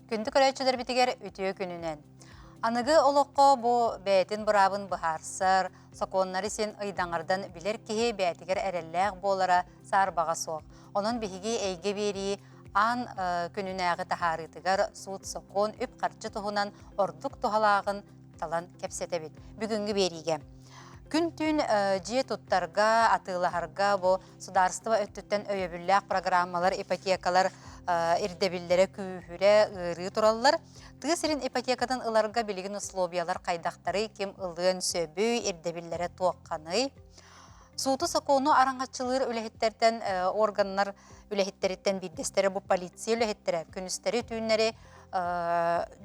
Күндү көрәчүлөр битигер үтüö күнүнен. Анıgı олоққа бу бәйтін бұрабын бұхарсыр, соқонлары сен ыйдаңардан білер кеге бәйтігер әрелләғ болара сар баға соқ. Onun биһиги әйге бери ан күнүнәғы тахарытыгар суут соқон үп қарчы тұхынан ордук тұхалағын талан кәпсетебет. Бүгінгі бериге. Күн түн жие туттарға, атылағарға бу сударстыва өттіттен өйөбілләқ программалар, ипотекалар ирдебиллere күйүрэ ыры тураллар. Тыгысырын ипотекадан ыларга билигин условиялар кайдактары кем ылын сөбүй ирдебиллere туакканы. Сууту сокону араңачылыр үлехеттерден органнар үлехеттериттен биддестері бу полиция үлехеттері күністері түйіннері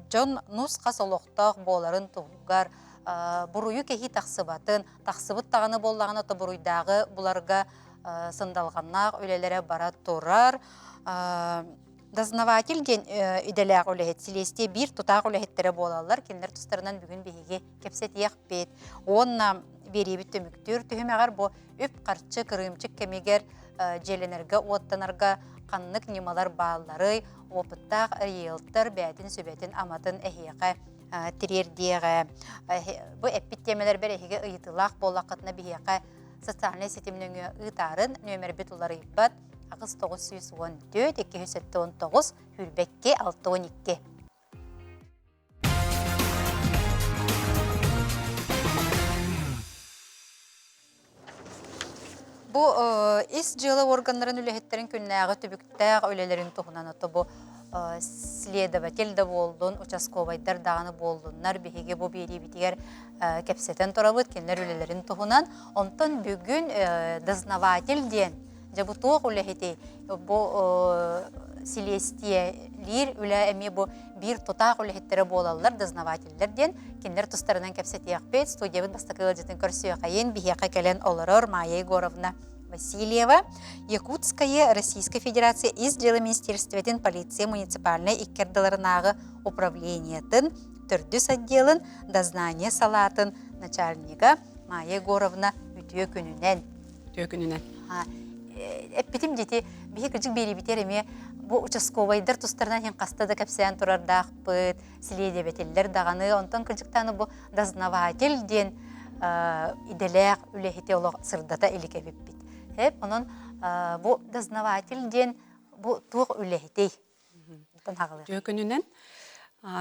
жон нусқа солоқтақ боларын туғар буруyu кехи тақсыбатын, тақсыбыт тағаны боллағын оты буруйдағы бұларға сындалғаннақ өлелері бара тұрар. Дознаватель ден үделәғ үлехет, селесте бір тұтақ үлехеттері болалар, кендер тұстарынан бүгін бейге кепсет еқпет. Онна бері бітті мүктір түхімеғар бұ үп қарчы кырымчык кемегер желенерге, оттанарға қаннық немалар бағалары, опыттақ елттір бәтін сөбәтін аматын әхеға тірердеғі. Бұ әппеттемелер бір әхеге ұйытылақ болақытына бейеға социальный сетімнің ұйтарын нөмір біт олары иппат Ағыз 914, 219, Хүрбекке 612. Бұ ис жылы органларын үлехеттерін күннәғы түбіктәғ өлелерін тұғынан оты бұ следователь да болдun, участковайдар дағаны болдуннар, бігеге бұ бері бітігер кәпсетен тұрабыд, кенлер өлелерін тұғынан. Онтан бүгін дознаватель ден, жабы туық үлехеті, бұ селестиелер үлі әме бұ бір тұтақ үлехеттері болалар дознавательдерден, кенлер тұстарынан кәпсет еқпет, студиябын бастықылы жетін көрсі өқайын, бігеға кәлен оларыр Майя Егоровна Васильева, Якутская Российская Федерация из дела Министерстветін полиция муниципальной иккердаларынағы управлениетін түрдіс отделын дознание салатын начальнига Майя Егоровна үтіе күнінен. Үтіе күнінен. Әппетім деті, бейі күжік бері бітер әме бұ участковайдар тұстарынан ең қастады кәпсиян тұрардақ бұд, следователлер дағаны, онтан күжіктаны бұ дознавательден иделәқ үлехете олық сырдата елік әбіп бит. Onun bu дознавательден bu туğ үлехетей. Жөкөнүнен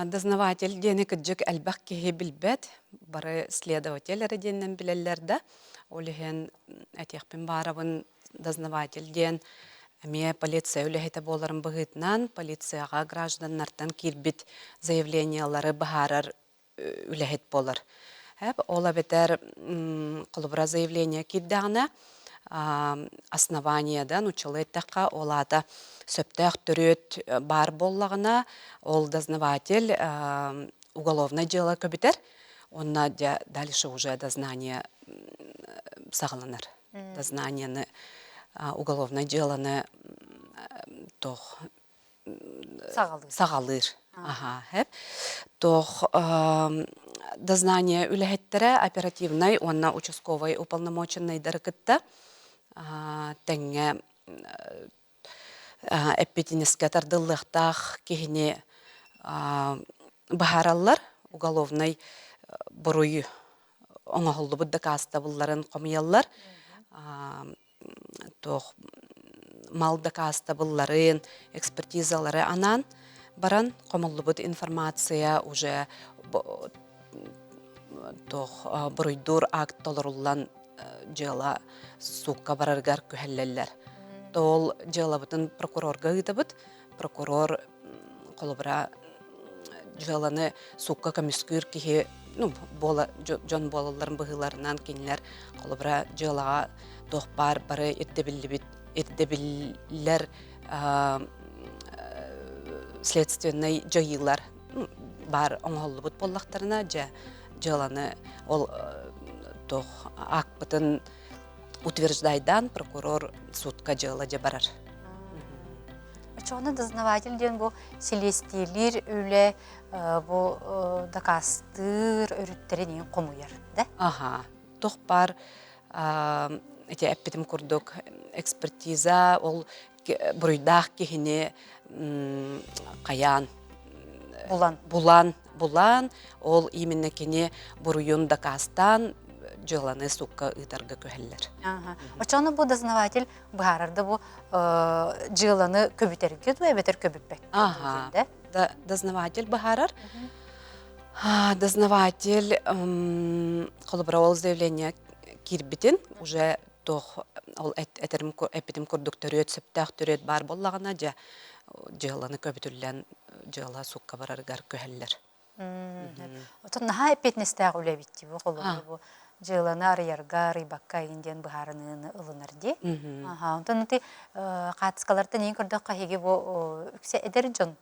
дознавательден кыджык әлбәк кеһе билбет, бары следовательләре деннен билелләрдә. Олеген әтекпен барабын дознавательден әме полиция үлехете боларын быгытнан, полицияга гражданнардан кирбит заявлениялары бахарар үлехет болар. Ола бетер кылыбыра заявление кирдәгенә основаниядан учылыттаққа олада сөптәқ түрет бар боллағына ол дознаватель уголовное дело көбітер, онна дальше уже дознание сағыланар. Дознанияны уголовное делоны сағалыр. Тох дознание үләхеттері оперативный, онна участковый уполномоченный дәргітті тәңе әппетінеске тардылықтақ кехіне бағаралар уголовный бұруй оңағылды бұдды каста бұлларын қомиялар малды каста бұлларын экспертизалары анан баран қомылды бұд информация уже бұруйдур акт толырулан жела суққа бараргар күхәлләлләр. Тол жела бұтын прокурорға ғытабыд, прокурор қолыбыра желаны суққа көміскүр кеге, жон болаларын бұғыларынан кенілер қолыбыра желаға тоқпар бары ирдебіллер следственный жайылар бар оңғолы бұд боллақтарына желаны ол акпытын утверждайдан прокурор судқа жела же барар. Çoğunu doznavatelден bu selestiyelер öyle bu dakastır örütlerini komuyar, da? Aha, tohpar әппетім күрдік экспертиза, ол бұрыйдақ кехіне қаян Булан, ол именно кене буруюн да кастан жыланы сукка ытарга көһеллер. Очону бу дознаватель баарарда бу жыланы көбүтерге дуя бетер көбүппек. Ага. Дознаватель бахарар. Дознаватель колобровол заявление кирбитин уже тох ол этерим эпидем курдуктөрөт сөптөктөрөт бар боллагана же жыланы көбүтүллән жыла сукка бараргар көһеллер. Отон наха эпетнестәг үлебитти бу колобро бу жыланы арыярга рыбакка инден баарынын ылынарди. Онтон ти катыскаларда нең көрдөк кахиги бу үксе эдер жон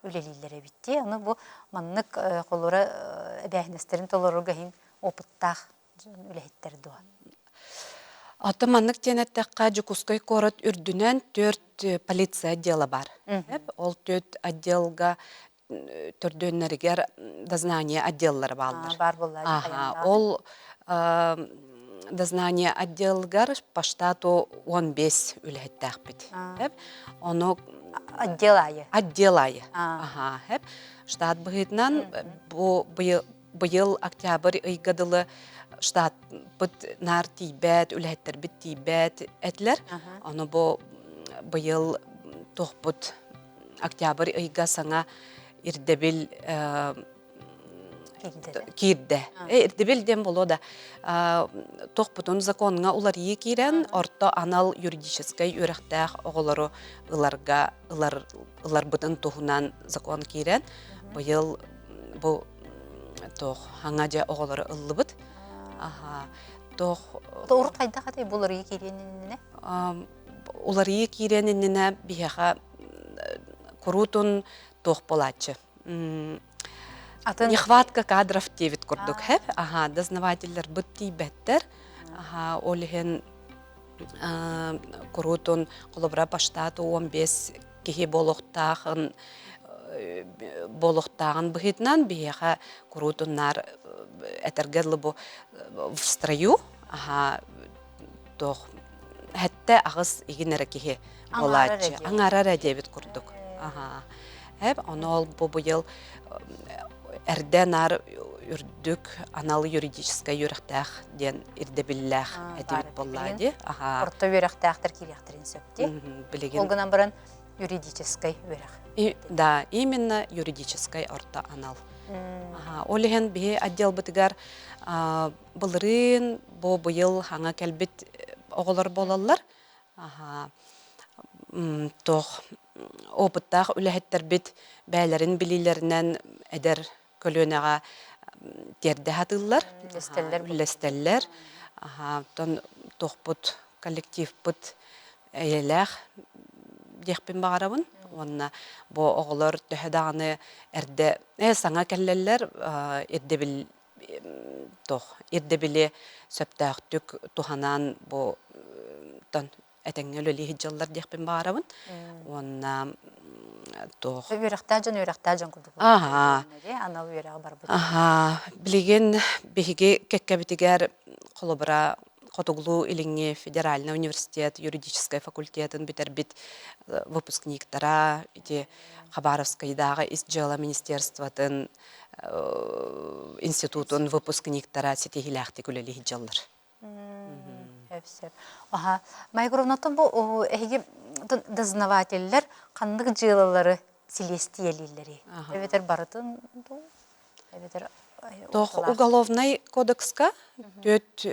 үлелилер битти. Аны бу маннык колора бәһнестерин толорга хин опыттах үлехиттер дуа. Аты маннык тенеттекка Жукускай корот үрдүнен 4 полиция отдела бар. Ол 4 отделга төрдөннәргәр дознание отделлары балдыр. Бар буллар. Ол дознание отделгар по штату 15 үлехиттәк бит. Оны отделайы. Штат быгытнан бу быйыл октябрь ыйгадылы штат бит нар тибет үлехиттер бит тибет этлер. Оны бу быйыл тохбут октябрь ыйга саңа ирдебил кирде. Ирдебил дем боло да тохбутун законга улар кирен орто анал юридической үрәхтәх оголору ылар бутын тухунан закон кирен. Быйыл бу тох хаңаҗа оголору ыллыбыт. Тох урут кайда катай булар киренинне? Улар киренинне бияха курутун тох болачы. Нехватка кадров тевит курдук хеп. Дознавательлер бытти беттер. Олихен курутун колобра паштату 15 кихи болохтагын быгытнан бияха курутуннар этергерлы бу в строю. Тох хәтта агыс игенере кихи болачы. Аңарара дебит курдук. Аны ол бу быйыл эрденар үрдүк анал юридическая юрактах ден ирдебиллах этибит боллади. Орто юрактахтар киряхтерин сөпти. Олгынан баран юридическая юрак. Да, именно юридическая орто анал. Олеген бе отдел бытыгар былырын бу быйыл хаңа келбит оголор болалар. Тох опыттах үлехеттер бит бәйләрен билиләреннән эдер көлөнәгә тердә хатыллар, үлестәлләр. Тон тохпут коллектив бут әйләх дихпин багарабын. Онна бу оголор төһәдәгәне эрдә саңа келләләр ирдебиле сөптәктүк туханан бу тон этеңгеле лихиҗаллар дихпин багарабын. Онна тох Юрактажан курдук. Анал юрак бар бу. Билеген беге кеккебитигер колобра Котуглу Илиңе федеральный университет юридический факультетін битербит выпускниктара ити Хабаровскайдагы исжала министерствотын институтун выпускниктара сетихилахти күлели хиджаллар. Майгровнотон бу эги дознавательлер кандык жылалары селестиелилери. Эветер барытын эветер Тох уголовный кодекска төт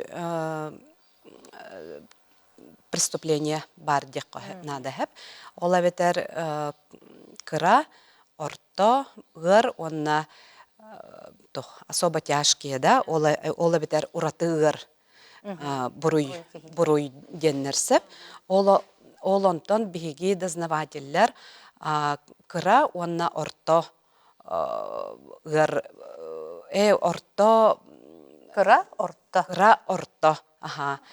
преступление бар деп надо хеп. Ола ветер кыра, орто, гыр, онна тох особо тяжкие, да, ола ветер уратыгыр буруй деннерсеп. Олонтон биги дознавательлер кыра, онна орто гыр орто кыра орто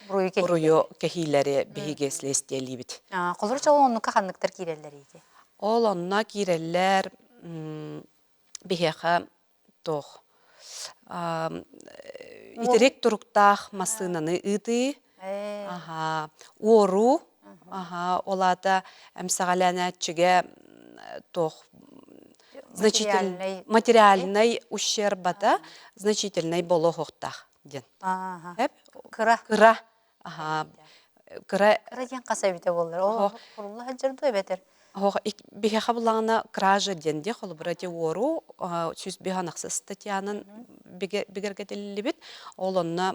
буруйу кехилери биге слестелибит. Колор чалу оннука ханныктар киреллер иди. Ол онна киреллер бихеха тох итерек туруктах масынаны ыты ору олата эмсагаланатчыге тох Материальный. материальный ущербата значительный болохтах ден. Ага. Хеп Кыра. кыра. Ага. Кыра Кыра ден каса бите болар. О, курулла хаджырды бетер. Бихе хабылағына кража денде холбырати ору сүз биханақсы статьянын бігергетелі бит. Ол онна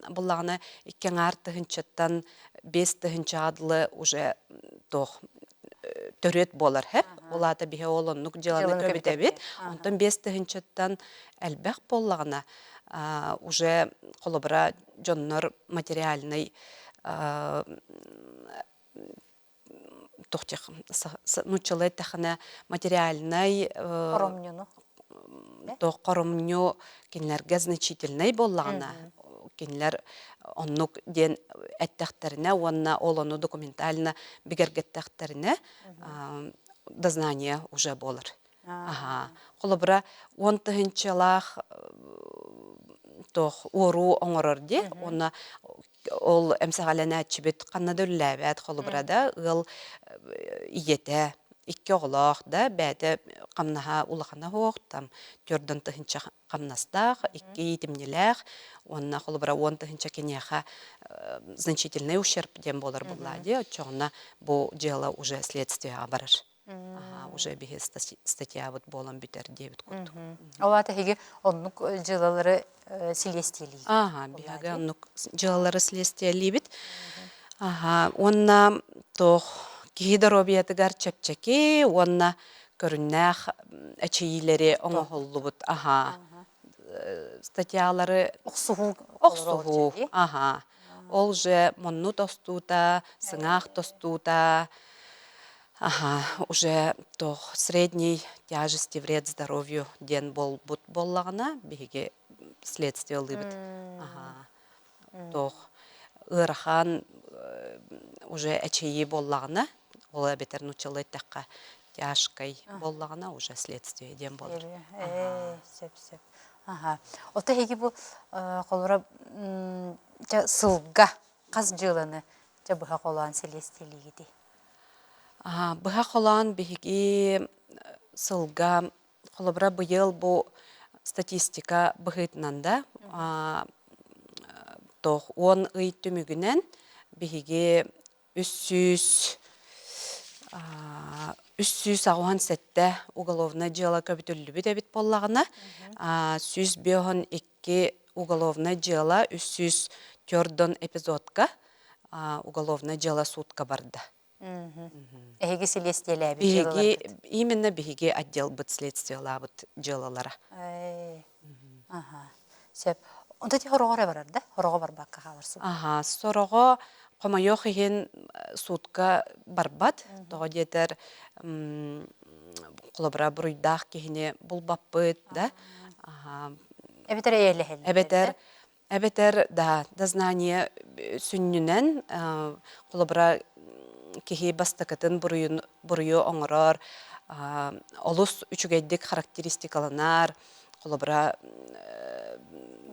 бұлағына иккен артығынчаттан 5 тыгынча адлы уже тоқ төрет болар хеп. Олата бихе ол оннук жыланы көбіте бит. Онтан 5 тыгынчаттан әлбәқ болағына уже холбыра жоннор материальный тохтех ну человек материальный Коромнюну. то коромню кинлерге значительный боллагана кинлер оннук ден әттәхтерне онна олону документально бигергеттәхтерне дознание уже болар. Ага. Колобра 10 тыгынчалах тох ору оңорорди онна ол эмсагалана чибет каннадөлләбәт холбрада ыл иете икки оглох да бәте камнаха улахана хоктам төрдөн тыгынча камнастах икки итимнеләх онна холбра 10 тыгынча кенеха значительный ущерб дем болар буллади чоңна бу дело уже следствие барыр. Ага, уже бихе статья вот болан битер 9 курдук. Олата хеге оннук жылалары силестели. Ага, бихага оннук жылалары силестели бит. Ага, онна тох кихидоробиятыгар чепчеки, онна көрүннәх әчейлери оңохоллу бут. Ага, статьялары оксуху. Ага, ол же монну тостута, сыңах тостута. Ага, уже тох средней тяжести вред здоровью ден бут боллагана биге следствие лыбыт. Ага. Тох ырхан уже эчеи боллагана, ола бетер нучылы такка тяжкой боллагана уже следствие ден болар. Сеп. Ага. Ота хеге бу колора сылга каз жыланы жабыха колан селестелигиди. Быха холан биги сылга холобра быйыл бу статистика быгытнанда тох 10 ый түмүгүнен биги 397 уголовное дело көбүтүлүбү дебит боллагына 102 уголовное дело 304 эпизодка уголовное дело судка барды. Эге селестелеби Биги именно биги отдел быт следствия лабыт делалара. Ага. Сеп. Онда ти хорогора барар да? Хорого барбакка халарсы. Ага, сорого комайох хин судка барбат. Тога детер колобра буруйдах кихине булбаппыт да. Ага. Эбетер эйлехел. Эбетер да дознание сүннүнен колобра кихи бастакатын бурую оңорор олус үчүгейдик характеристикаланар колобра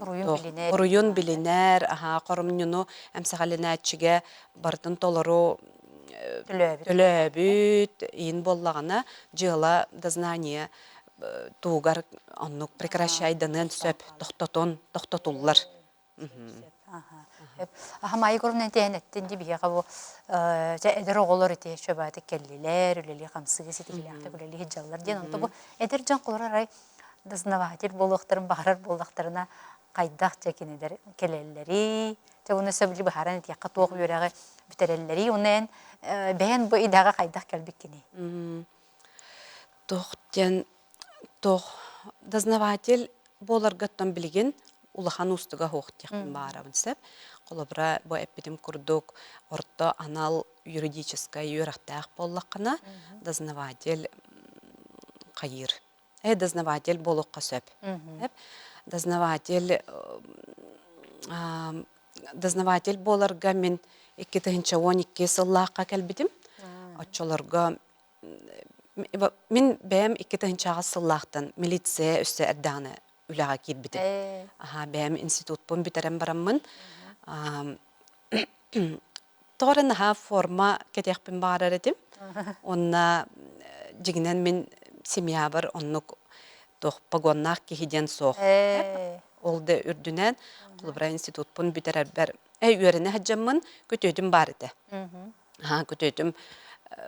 буруюн билинер коромнюну эмсагалинаатчиге бартын толору төлөбүт ин боллагана жыла дознание тугар оннук прекращайданын сөп токтотуллар. Ахамай көрүнөн тенеттен ди бия кабу эдер оголор ите чөбаты келлилер үлели камсыгы ситилякта үлели хиджаллар ден онто бу эдер жан колора рай дознаватель болуктарын багарар болуктарына кайдак жекинедер келелleri жабуна сөбүлү бахаран тиякка тоок үрөгө битерелleri унен бен бу идага кайдак келбиккини тох дознаватель боларгаттан билген улахан устуга хоқтяхын барабын сәп. Қолыбыра бу эпидем курдук орто анал юридическая юрахтақ боллақына дознаватель қайыр. Дознаватель болуққа сөп. Дознаватель боларга мен 2012 сыллаққа кәлбідім. Отчоларга мен бәм 2012 сыллақтан милиция өсі әрдағаны үләға кирбитим. Бәм институт пун битерем бараммын. Тоғырын форма кетеқпін бағарар едім. Онна жигінен мен семья бар, оннук тох погоннах кихиден сох. Э, Ол да үрдүнен Кулубра институтпун битерербер. Үйөрүнө хаджаммын көтөдүм бар иде. мгм. Көтөдүм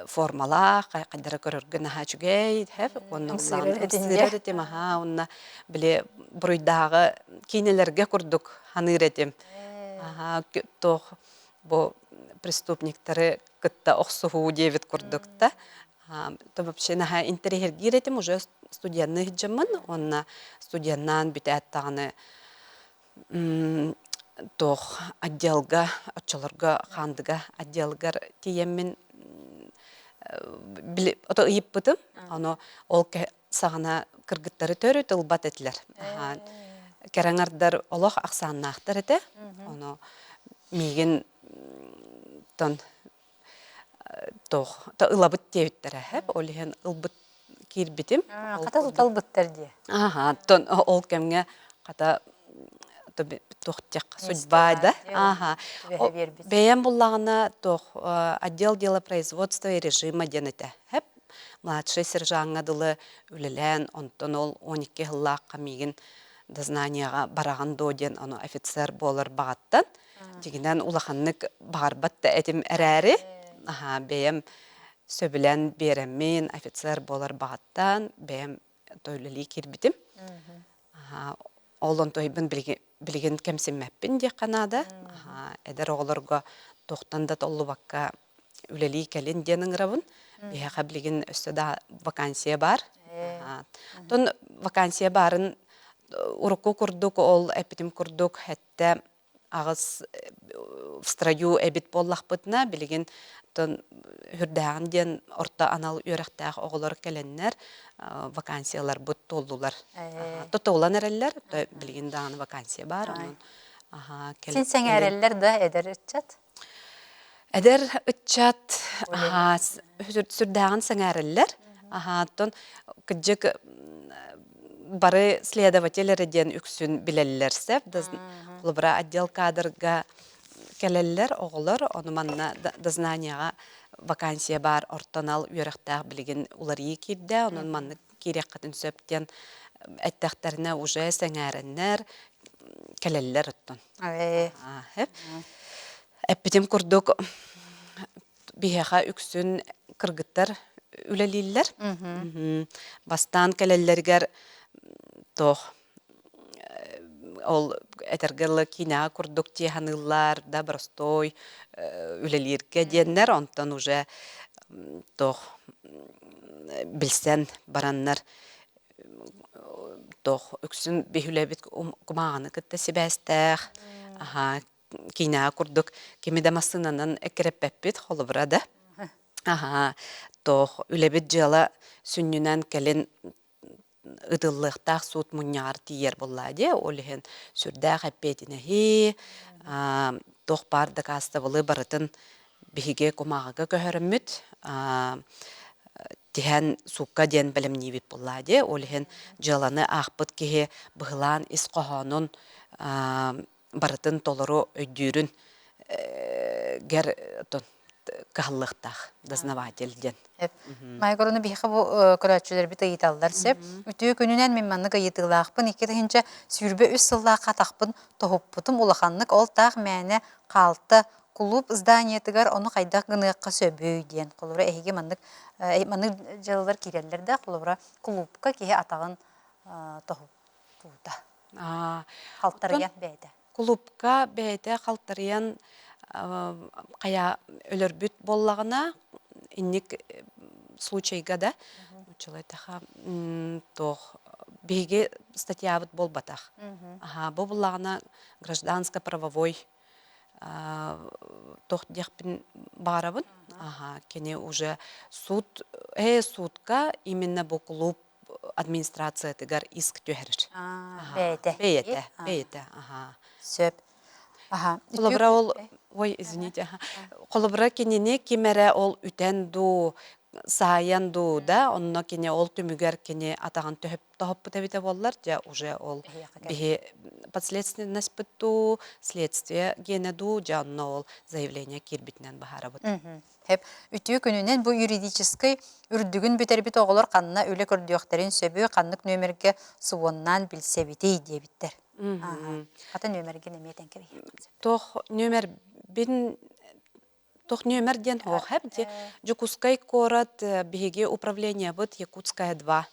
формала, кайдара көрөргө нахачугей, онна улаан Ымсыгырар этинде. ымсыгырар этим, онна биле буруйдагы кинелерге курдук ханыретим. Тох бу преступниктары кытта оксуху дебит курдук та. То вообще наха интерьергиретим уже студентный джамын, онна студентнан бүтәттагыны тох отделга, очолорга хандыга отделгар тиеммин ото ыйыппытым, оно ол сагана кыргыттары төрү тылбат этилер. Кераңардар олох аксааннаахтар эте, оно миген тон тох та ылабыт тебиттере хеп, олихен ылбыт кирбитим. Ката тутал бұттар де. Тон ол кемге ката тохтяк судьба, да? Түбәһе бербит. Бәйән буллагына тох отдел дела производства и режима денете. Хеп младший сержант адылы үлелән, онтон ол 12 хыллакка миген дознанияга бараган доден, аны офицер болар багаттан. Дигенен улаханнык барбатта этим әрәре. Бәйәм сөбілән береммен офицер болар багаттан, бәйәм тойлыли кирбитим. Олон тойбын билген кемсеммәппин де Канада. Эдер оғылырға тоқтанда толлы баққа үлелі кәлін денің рабын. Бейхақа білген өстіда вакансия бар. Тон вакансия барын урукку курдук, ол әпітім курдук, хәтті ағыз в строю әбіт боллақ бұтына білген тон хүрдәғін ден орта анал үйрәқтәғ оғылар кәленнер вакансиялар бұт толдулар. Тотолан әрелер, білген дағын вакансия бар. Сен сәң әрелер да әдер үтчат? Әдер үтчат, сүрдәғын сәң әрелер. Тон күджік бары следователерден үксін білелерсеп, Кулубра отдел кадрга келелер оғылар, оны манна дознанияға вакансия бар, ортанал үйрәқтәғ білген улар екерді, оның манны керек қатын сөптен әттәқтәріне уже сәңәрінлер келелер ұттын. Әппетім күрдік бейеға үксін кыргыттар үлелейлер. Бастан келелергер тоқ ол этергерлы кина курдук тиеханылар да простой үлелерге деннер, онтан уже тох билсен бараннар тох үксүн бихүлебит кумағаны кытта себәстәх. Кина курдук кемеде масынанан экереппеппит холубрада. Тох үлебит жала сүннүнен келен ыдыллыктах суут муньяр тиер болладе, олихен сүрдәх әппетінәхи, тох барды кастывылы барытын бихиге кумағыға көхөрімміт, тиһэн сукка ден білімневит болладе, олихен жаланы ақпыт кеге бұғылан ис қоғанын барытын толыру өйдүрін гер кахаллыктах дознавательден. Майгорону бихе бу көрәтчүләр бит ыйталлар сеп. Үтү күнүнән мен манны гыйтылакпын, икединче сүрбе 3 сыллакка тахпын тохуппутум улаханнык ол тах мәне калты клуб зданиятыгар оны кайдак гыныкка сөбөйден. Кулура эһиге маннык жылдар киреллер да кулура клубка кие атагын тохуппута. Халтарыган бәйдә. Клубка бәйдә халтарыган кая өлөрбүт боллагына инник случайга да училайтаха тох беге статьябыт болбатах. Бу боллагына гражданско-правовой тох дехпин барабын. Кене уже судка именно бу клуб администрация тыгар иск төһәрер. Бәйдә. Сөп. Колобра ол, ой, извините, колобра кенене кемере ол үтен ду саян да, онно кене ол түмүгер кене атаган төһөп тоһоппут эбите боллар, же уже ол Бихияка бихи подследственность бүтту, следствие генеду, же онно ол заявление кирбитинен бахарабыт. Хеп үтүү күнүнен бу юридический үрдүгүн битербит оголор канна үле көрдүөхтерин сөбү каннык нөмерге субоннан билсебити диебиттер. Ката нөмерге неметен кеби. Тох номер бин тох номер ден хох хепти Жукускай корат биһиги управление бут Якутская 2.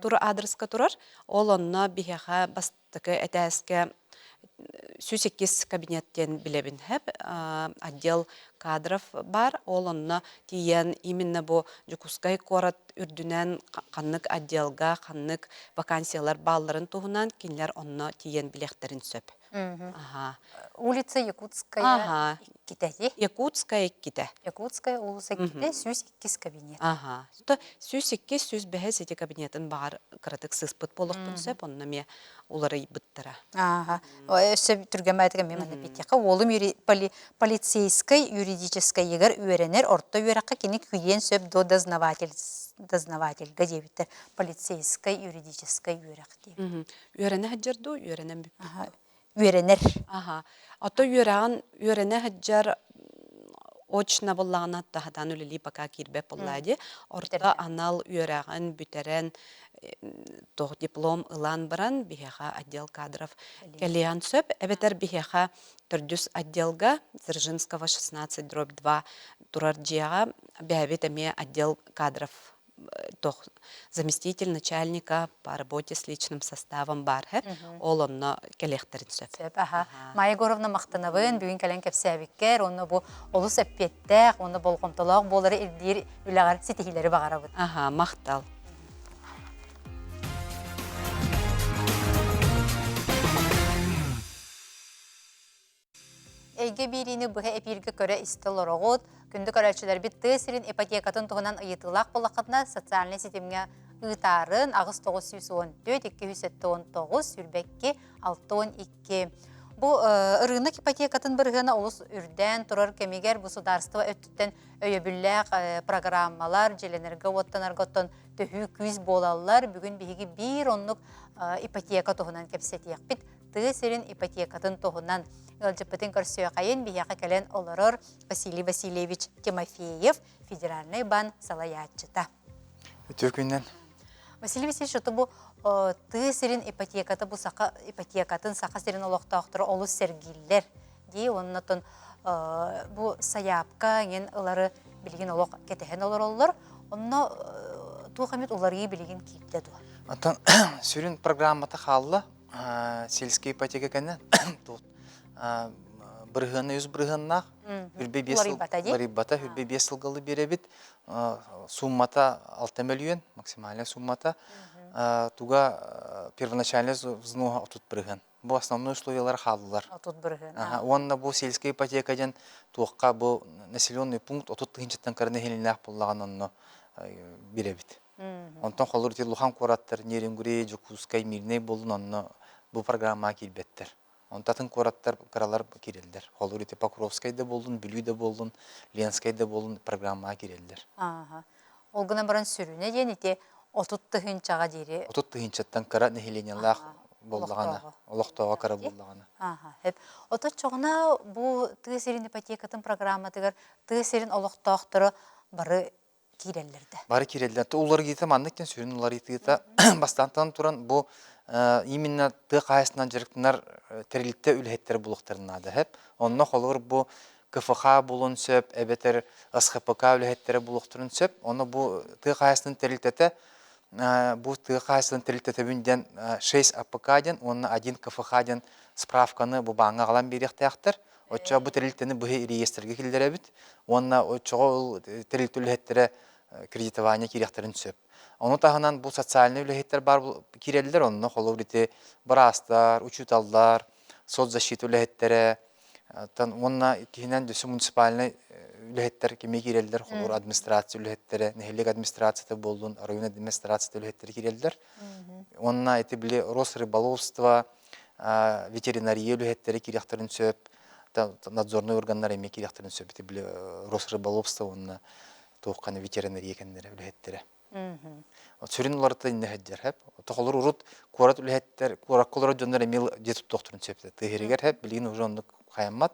Тур адреска турар. Ол онна биһиха бастыкы этәске сүсеккис кабинеттен билебин хеп отдел кадров бар. Ол онна тиен именно бу Жукускай корат үрдүнен каннык отделга каннык вакансиялар балларын туһунан кинлер онна тиен билектерин сөп. Ага. Улица Якутская Ага. китети. Якутская икките. Якутская улица ките сүз 2 кабинет. Ага. То сүз икки сүз бәһәс ити кабинетін бар кырытык сыспыт болохтун сөп онна ме улары бүттара. Ага. Өсө түргәмәтегә меманы битәкә. Олым полицейской юридической егер үеренер орто үерәккә кине күен сөп до дознаватель гадебиттер. Полицейской юридической үерәк дип. Үерене хаҗырду, үеренен бүп. Ага. Үеренер. Ага. Ото үерене хаҗар очна боллагына тахтан үлели пока кирбе боллади. Орта анал үерәгән бүтерен тох диплом ылан баран биһәха отдел кадров келиян сөп. Эбетер биһәха төрдүс отделга Дзержинского 16/2 турар җига бәбит эме отдел кадров тох заместитель начальника по работе с личным составом бар. Ол онно келехтерин сөп. Ага. Майя Горовна мактанабын бүгүн кален кепсәбиккер, оны бу олус эппеттәк, оны болгомтолак болары илдир үләгәр ситихиләре багарабыт. Ага, мактал. Эйге бирини бұға эпирге көрі истыл орогот, күнді көрәчілер бит тесірін ипотекатын туғынан ыйытылақ болақытына социальный сетімге ыйтарын ағыз 914-219 сүрбәкке 612. Бұ ырынық ипотекатын біргіна олыс үрден тұрар кемегер государство өттіттен өйөбілләқ программалар желенерге оттанарғоттан төхі күз болалар бүгін бігі бір онлық ипотека туғынан кепсетияқ бит. Тесерин ипотекатын туғынан ылжыппытын көрсөй қайын бияқа кәлен оларыр Василий Васильевич Тимофеев, федеральный бан салаятчыта. Өтөкүннен. Василий Васильевич, это бұл тесерин ипотекаты бұл сақа ипотекатын сақа серин олықтауқтыры олу сергиллер. Дей, оннатын бұл саяпқа ген олары білген олық кетеген олар олар. Онна туғамет олары білген кейіпті ду. Антон сүрін программата қалды. Сельская ипотека кәнен. Бірғаны үз бірғаннақ. Ларибата хүрбе 5 жылғалы беребет. Суммата 6 миллион, максимальная суммата. Туға первоначально взнуға отут бірған. Бұл основной условиялар қалдылар. Отут бірған. Онна бұл сельская ипотекаден туаққа бұл населенный пункт отут тығынчаттан қарыны хелінләқ боллаған онны беребет. Онтан қолыр те Лухан қораттар, Неренгүре, Жукускай, Мирней болын онны бұл программа келбеттер. Онтатын қораттар қаралар керелдер. Қолыр те Покровскайда болын, Бүлүйде болын, Ленскайда болын программа керелдер. Олғынан баран сүріне ден ете отут тығынчаға дере. Отут тығынчаттан қара нехеленеллақ боллағаны, олықтауға қара боллағаны. Отут çoğuna bu tığserin ipotекатын программатыгар tığserin олықтауқтыры бары kirellerde. Бары kirellerde. Олар кейті маңнықтен сүйін олар кейті бастантан тұран бұл именно тық қайысынан жүріктінар тірілітті үлхеттер бұлықтарынады. Онына қолығыр бұл КФХ бұлын сөп, әбетер СХПК үлхеттері бұлықтарын сөп. Оны бұл тық қайысының тірілтеті бұл тық қайысының тірілтеті бүнден 6 АПК-ден, оны 1 КФХ-ден справканы бұл баңа қалан беректі ақтыр. Отча бұл тірілтені бұғы реестрге келдер әбіт. Онына отчаға тірілті үлхеттері кредитование керектерін сөп. Оны тағынан бұл социальный үлхеттер бар керелдер, онына қолы ұреті барастар, учуталдар, соцзащиты үлхеттері, онына кейінен дөсі муниципальный үлхеттер кеме керелдер, қолыр администрация үлхеттері, нәхелік администрацияты болдың, район администрацияты үлхеттері керелдер. Онына әті біле Росрыболовство, ветеринария үлхеттері керектерін сөп, надзорный органдар еме керектерін сөп, әті біле Росрыболовство, онына туукканы ветеринария кеннере үлэхеттере. Мгм. Сүрин уларты инне хэджер хэп. Тохолор урут курат үлэхеттер, куракколор жоннор эмил жетип тохтурун сөптө. Тыгеригер хэп билигин уже онны каяммат.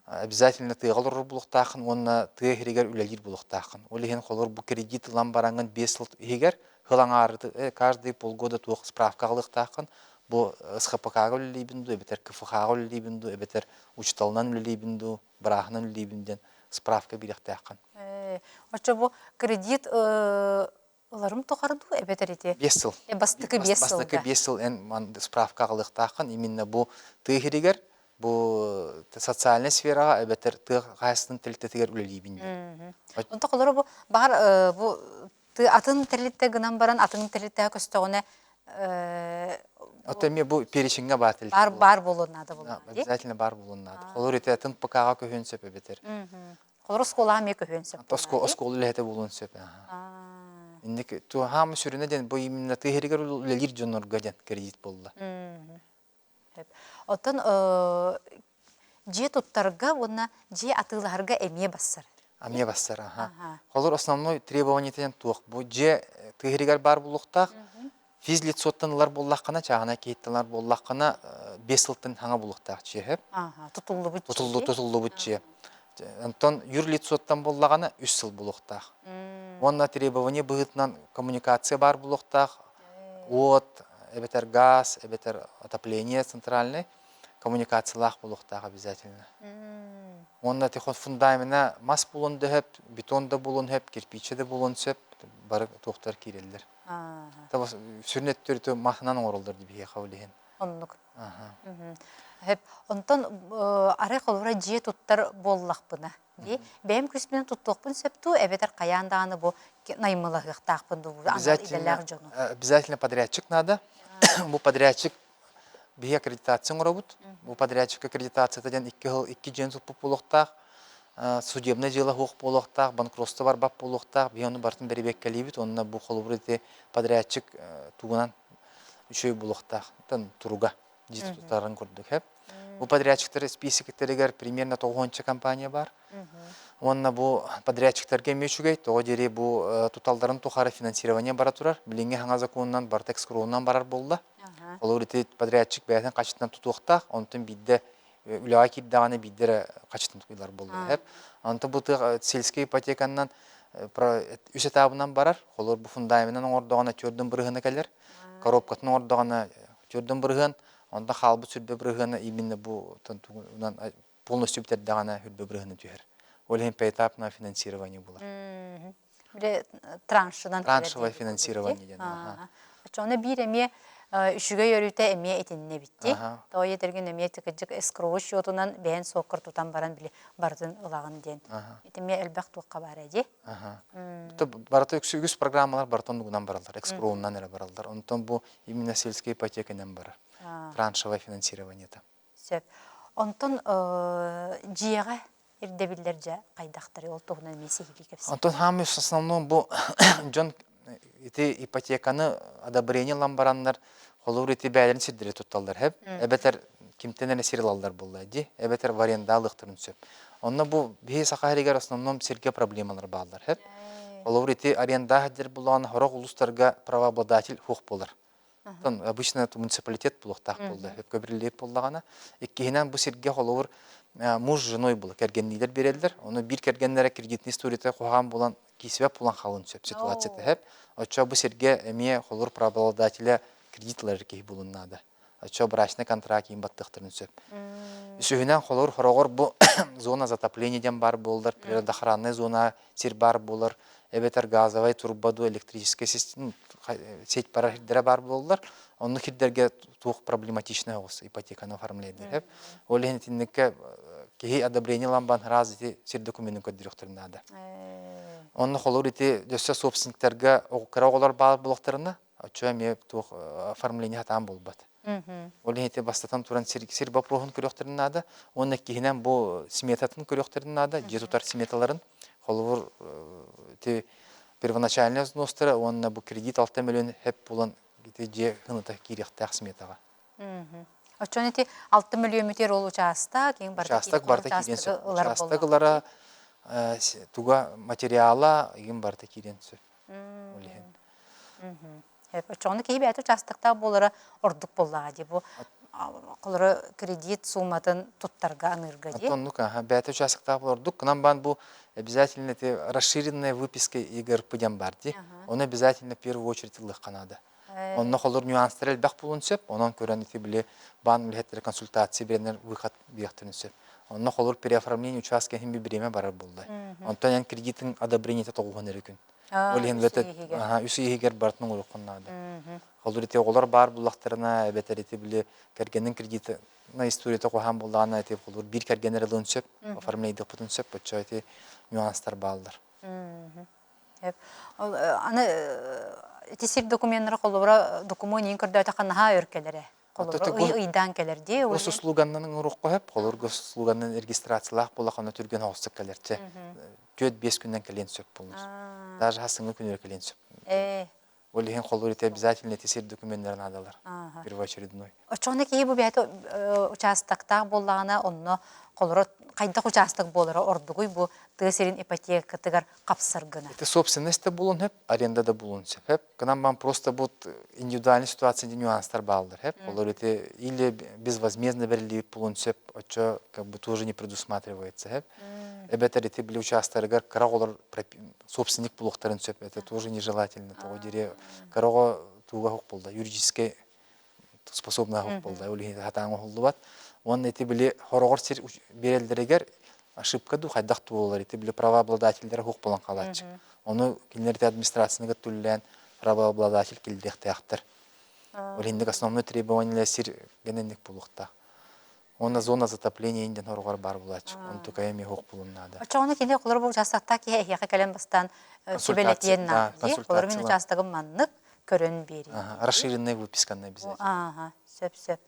Обязательно тыгалор булуктаахын, онна тыгеригер үлэлир булуктаахын. Ол ихен холор бу кредит ламбаранган 5 жыл игер хылаңарды каждый полгода туох справка алыктаахын. Бу СХПК-га үлелибинду, эбетер КФХ-га үлелибинду, эбетер учталынан үлелибинду, барахынан үлелибинден справка билектаахын. Очо бу кредит оларым тохарду эбетерите. 5 жыл. Бастыкы 5 жыл. Бастыкы 5 жыл справка алыктаахын. Именно бу тыгеригер бу социальный сферага эбетер тыгайсын тилтетигер үлелибинде. Онта колору бу бар бу атын тилитте гынан баран атын тилитте көстөгөнө Отеме бу перечинге батыл. бар болунады бул. Обязательно бар болунады. Холор эте атын ПК-га көһөн сөп эбетер. Колору сколага ме көһөн сөп. Оскол үлехете болун сөп. Индик ту хам сүрүнө ден бу именно тыгеригер үлелир жонорга ден кредит болду. Отон же туттарга онна же атыларга эме бассар. Аме бассар, Холор основной требование тен туох бу же тыгеригер бар булуктак физлицоттанлар боллаккана чагына кейттелар боллаккана 5 жылтын хаңа булуктак чехеп. Тутулду бутче. Антон юрлицоттан боллагана 3 жыл булуктак. Онна требование быгытнан коммуникация бар булуктак. Вот, эбетер газ, эбетер отопление центральный, коммуникациялах булуктак обязательно. Онна техон фундамена мас булун дэп, бетон да булун хэп, кирпиче да булун сөп, бары тоқтар кирелдер. Таба сүрнеттөртө махнан оролдор дип бие кабылген. Оннук. Хеп онтон ары колора же туттар боллакпына. Бем күсмен туттукпун сөптү, эбетер каяндаганы бу наймылыгыктакпын бу иделер жону. Обязательно подрядчик надо. Бу подрядчик бие аккредитация робот. Бу подрядчик аккредитация ден 2 жыл популуктак, судебный дело хук полуктак, банкротство бар бап полуктак, биону бартын беребек келибит, онна бу холбурете подрядчик тугунан үшөй булуктак, тан туруга житутарын көрдүк хеп. Бу подрядчиктер списоктерегер примерно 9 компания бар. Онна бу подрядчиктерге мечүгей, того жери бу туталдарын тухары финансирование бара турар. Билинге хаңа законунан Бартекс курунан барар болду. Олорите подрядчик бәйтен качтан тутуктак, онтон бидде үлага кирдаганы биддер качтан туйлар болду хеп. Онтон бу сельский ипотеканан үс этабынан барар. Олор бу фундаменттен ордогана чөрдөн бырыгына келер. Коробкатын ордогана чөрдөн бырыгын, онда халбы сүрбө бырыгына именно бу тонтугунан полностью битердагана хүрбө бырыгына түһөр. Олен поэтапное финансирование было. Траншевое финансирование ден. Ачоны бир эме үшүгө йөрүтө эме этинне битти. Той етерген эме текежик эскроу счетунан бен соккор тутан баран биле бардын ылагын ден. Этиме элбак туакка бар эди. Барата үксүгүс программалар бартон дугунан баралдар, экскроунан эле баралдар. Онтон бу именно сельская ипотеканан бар. Траншевое финансирование та. Сөп. Онтон жиега ирдебиллер жа кайдактары ол тогунан меси кепси. Антон хамы в основном бу жон эти ипотеканы одобрение ламбараннар холур эти бәйләрен сиддире тутталдар хеп. Эбетер кимтенене сирилалдар булды ди. Эбетер в арендалыктырын сөп. Онна бу бие сахаригер основном сирге проблемалар баалар хеп. Холур эти арендадыр булган хорок улустарга правообладатель хук булар. Обычно муниципалитет булуктак булды. Хеп көбүрлеп буллагана. Иккинен бу сирге холур муж женой был кергеннилер берелдер. Оны бир кергеннере кредитный историяда куган булан кисеп булан халын сөп ситуацияда хеп. Ача бу сирге эме холур правообладателя кредитлар ки булуннады. Ача брачный контракт им баттыктырын сөп. Үсүгүнөн холур хорогор бу зона затопления ден бар булдар, природоохранная зона сир бар булар, эбетер газовая труба, электрическая система, сеть парахиддер бар булдар. Онны хиддерге тух проблематичный ос ипотеканы оформлайды хеп. Олен тинникке кеги одобрение ламбан разы сир документин көдүрөктөрүн ада. Онны холур ити дөсө собственниктерге окураголор бар булактарына, ача ме тух оформление хатан болбат. Олен ити бастатан туран сир бапрохун көрөктөрүн ада. Онны кегинен бу сметатын көрөктөрүн ада, жетутар сметаларын холур ити первоначальный взносты, онны бу кредит 6 миллион хеп булан же хыныта кирехтак сметага. Очонети 6 миллион метр ол участа, кең барда участок барда кирен участокылара туга материала егин барты кирен сөп. Олиһин. Очоны киһи бәтү частыкта болара ордук боллага ди бу колора кредит сумматын туттарга анырга ди. Антоннук, бәті участокта болордук. К нам бан бу обязательно расширенная выписка игр пыдям барди. Он обязательно в первую очередь лыхка надо. Он нахолор нюанстар элбах булун сөп, онон көрөн ити биле бан билеттер консультация беренер выход бияктын сөп. Он нахолор переоформление участка химби бреме барар булды. Онтон ян кредитин одобрение тогуган эрекүн. Олин летет үсү егер бартның урукун надо. Холдур ити олар бар булактарына бетер ити биле кергенин кредиты на историята кохан булдагана ити холдур бир кергенер лын сөп, оформление депутун сөп, бочо ити нюанстар балдар. Аны тесир документтары колора документ көрдөтө канаха өркелере. Колора ыйдан келерди. Госуслуганнын урукка хеп, холор госуслуганнын регистрациялах булакана түрген хостык келерче. 4-5 күндөн келен сөп булмуш. Даже хасыңы күнөр келен сөп. Олиһин холор ити обязательно тесир документтарын адалар. Первоочередной. Очоны кии бу бәтү участокта боллагана онно колора кайдак участок болора ордугуй бу тесирин ипотека тыгар капсыргына. Это собственность булун хеп, аренда да булун хеп. К нам вам просто вот индивидуальная ситуация нюанстар балдар хеп. Холор ити или безвозмездно берили булун хеп, очо как бы тоже не предусматривается хеп. Эбетер ити били участогар караголор собственник булуктарын сөп, это тоже нежелательно. Того дире караго туга хок болда, юридически способна хок болда, улиһин хатаңы холдубат. Он ити били хорогор сир берелдерегер ошибка ду хайдах туулар ити били правообладательдер хок болан калачы. Оны кинерте администрацияга түллән правообладатель килдехтәхтер. Улиһиндек основной требование сир гененник булукта. Она зона затопления инден хорогор бар булачы. Он только эми хок болун надо. Очоны кине колор бу участокта ки яка келен бастан сөбелетиен надо. Колор мен участогын маннык көрөн бери. Расширенная выписка на обязательно. Сөп.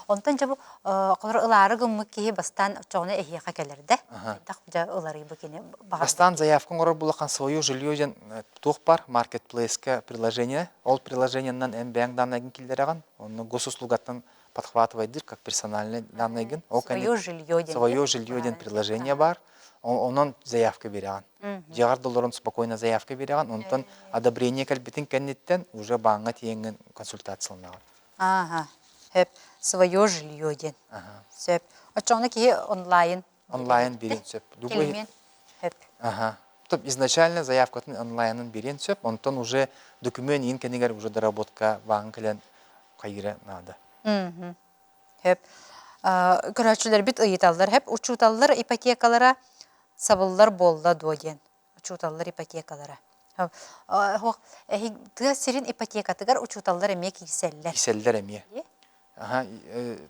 Онтон жабу колор ылары гыммы ки бастан очоны яка келерде. Так жа ылары бу кине бастан заявкан орор булакан свое жилье ден тух бар маркетплейска приложение. Ол приложениянан эмбең данныгын килдераган. Оны госуслугаттан подхватывает дыр как персональный данныгын. Свое жилье ден приложение бар. Онон заявка береган. Жагар долларын спокойно заявка береган. Онтон одобрение калбитин кеннеттен уже баңга тиеңген консультацияланаган. Хеп свое жилье ден. Сөп. Очоны ки онлайн. Онлайн берен сөп. Келмен. Хеп. Топ изначально заявкатын онлайнын берен сөп. Онтон уже документ ин кенегер уже доработка ваңкелен кайыра надо. Хеп. Көрәчүләр бит ыйталлар. Хеп учуталлар ипотекалара сабыллар болла доген. Учуталлар ипотекалара. Хох ты сирин ипотека тыгар учуталлар эме киселлер. Киселлер эме.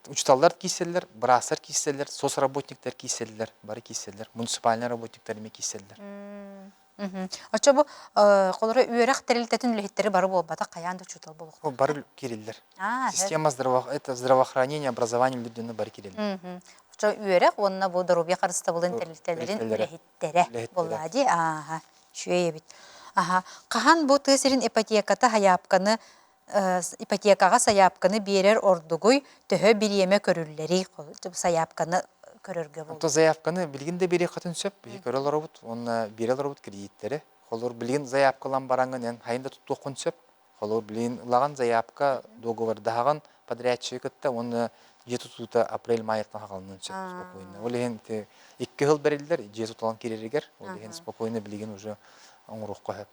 Учуталлар киселлер, брасар киселлер, соцработниктер киселлер, бары киселлер, муниципальный работниктер эме киселлер. Очо бу колора үйрәк терилтетин үлехиттери бары болбата каянды учутал болук. Бары кириллер. Система здравоохранения, образования людьны бары кириллер. Очо үйрәк онна бу дорубия карыста булын терилтелерин үлехиттере боллади. Шуе бит. Кахан бу тесирин ипотеката хаяпканы ипотекага саяпканы берер ордугуй төһө бириеме көрүллери саяпканы көрөргө болду. То заявканы билгинде бере катын сөп, көрөлөр бут, онна берелер бут кредиттери. Холор билгин заявкалан баранган эн хайында туттукун сөп. Холор билгин лаган заявка договор даган подрядчикта оны 7 апрель-майдан хагалнын сөп спокойно. Олеген 2 жыл берилдер, 7 талан киререгер, олеген спокойно билгин уже оңрукка хөп.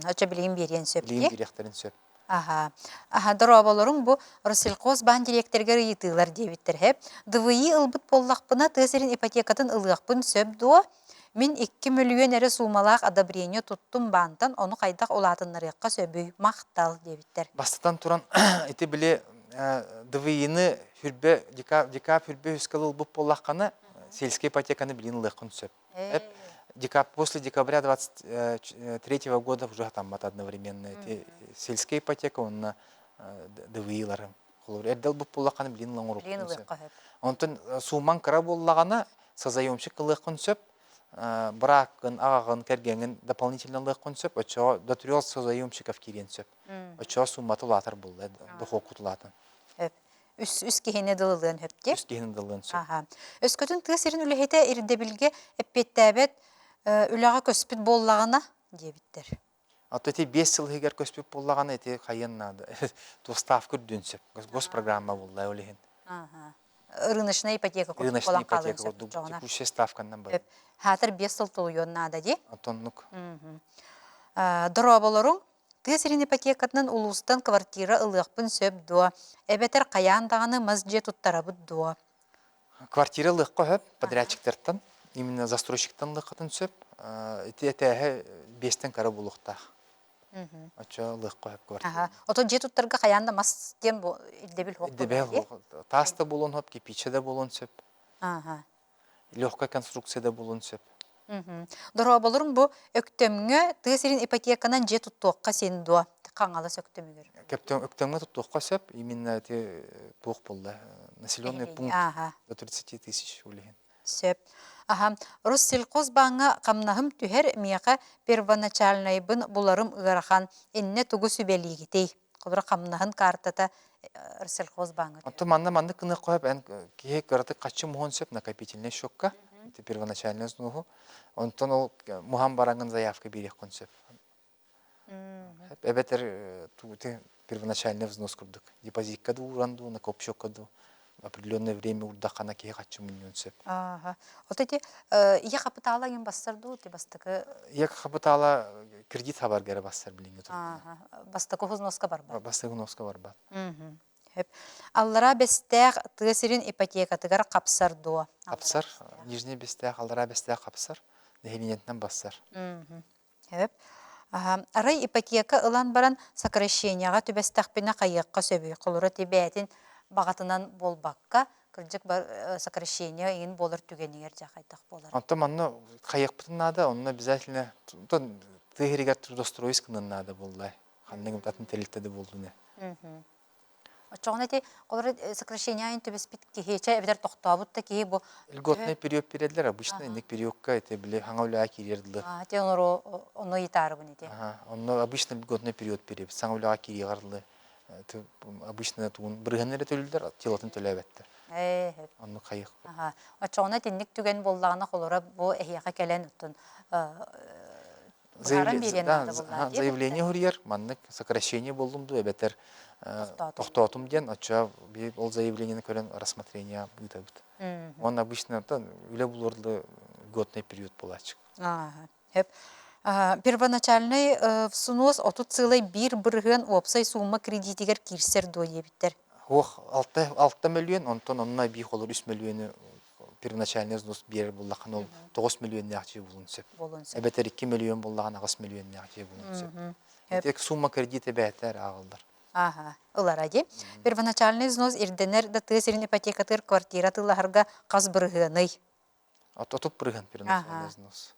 Ача билгин берен сөп. Билгин директорын сөп. Дорабаларың бу Россельхоз бан директорга ыйтылар дебиттер хеп. ДВИ ылбыт боллакпына тесирин ипотекатын ылгакпын сөп дуо. Мен 2 миллион эре сумалак одобрение туттум бантан, оны кайдак олатыннарыкка сөбүй мактал дебиттер. Бастан туран эти биле ДВИны хүрбе декабрь хүрбе үскалы ылбыт боллакканы сельская ипотеканы билин ылыкын сөп. После декабря 23 года уже там одновременно эти сельская ипотека, он ДВИ-лары. Эрдел бу пулаканы билин лаңурук. Онтон суман кара боллагана созаемщик лыкын сөп, бракын, агагын, кергенин дополнительно лыкын сөп, очо до 3 созаемщиков кирен сөп. Очо сумматы латар булды, дохо кутулатын. Үс кихине дылылыын höpти. Үс киһин дылын сөп. Аха. Өскөтүн тыа сирин үлехете ирдебилге эппеттәбет үләгә көспит боллагына дебиттер. Аты эти 5 жыл хигер көспүп боллаган эти хайыннады. Тустав күрдүнсөп. Госпрограмма булла олеген. Аха. Рыночная ипотека курс Рыночный болан ипотека калын курдук. жоғына. Текущая ставкандан бар. Хатыр 5 жыл тулуйон нада ди. Антоннук. Дороболорун тыа сирин ипотекатынан улустан квартира ылыакпын сөп дуа. Эбетер каян даганы мазже туттарабыт дуа. Квартира лыгка хөп подрядчиктертан, именно застройщиктан лыгкатын сөп. Эти этәһе 5тен кара булуктах. Ача лыгка хөп квартира. Аха. Ото же туттарга каянда мас тем илдебил хок. Дебел таста болон хөп, кипичеде болон сөп. Аха. Легкая конструкцияда болон сөп. Дороболорун бу өктөмгө тыа сирин ипотеканан же туттуокка сен дуа. Каңала сөктөмүгөр. Өктөмгө туттукка сөп, именно эти тук булды. Населенный пункт Аха. до 30 тысяч улеген. Сөп. Аха. Россельхозбанга камнахым түһер мияка первоначальныйбын буларым ыарахан инне тугу сүбелигитей. Кудура камнахын картата Россельхозбанга. Ото манна кыны коеп эн кие караты качы мухон сөп накопительный счетка. Это первоначальный взнос. Онтон ол мухан баранган заявка берек кон сөп. Эбетер тути первоначальный взнос курдук. Депозитка ду уранду, накоп счетка ду. Определенное время урдакана кие качы миллион сөп. Ага. Вот эти я капитала им бастырду, ты бастакы. Я капитала кредит хабар гере бассар билинге тур. Ага. Бастакы хозноска бар бар. Басты гуновска бар бар. Хеп. Аллара бестег тысырин ипотека тыгар капсарду. Капсар, нижний бестег, алдара бестег капсар. Дехилинетнен бассар. Хеп. Ага. Арай ипотека ылан баран сокращенияга түбестахпина кайыкка сөбүй. Кулура тибетин багатынан болбакка кырдык сокращение ин болар түгенигер жакайтак болар. Антон манна кайык бутунада, онна обязательно тыгыригер трудоустроисканын надо буллай. Ханның татын телилтеде болдуне. Чоңнати колор сокращение ин түбеспит кихече эбитер токтабут та ки бу Льготный период передлер, обычно индик периодка это биле хаңауля кирердилы. те оно итарбын ите. Онно обычно льготный период период, саңауля кирергарлы. Это обычно тун брыгенере төлүлдер, телотын төлөбеттер. Онно кайык. Ага. Чоңнати ник түген боллагына колора бу эхияка келен утун Заявление хурьер, маннык сокращение болдумду, эбетер тохтотум ден, ача ол заявление көрен рассмотрение бутабыт. Он обычно үле булурлы льготный период булачык. Первоначальный взнос отут целый бир быргын опсай сумма кредитигер кирсер доебиттер. Ох, 6 миллион, онтон онна бих olur 3 миллионы первоначальный взнос бер буллакан ол 9 миллион нахчы булунсып. Эбетер 2 миллион буллаган 9 миллион нахчы булунсып. Тек сумма кредиты бәтер агылдар. Ага, ыларади. Первоначальный взнос ирденер да тысырин ипотекатыр квартира тыларга каз быргыны. Отоп прыган первоначальный взнос.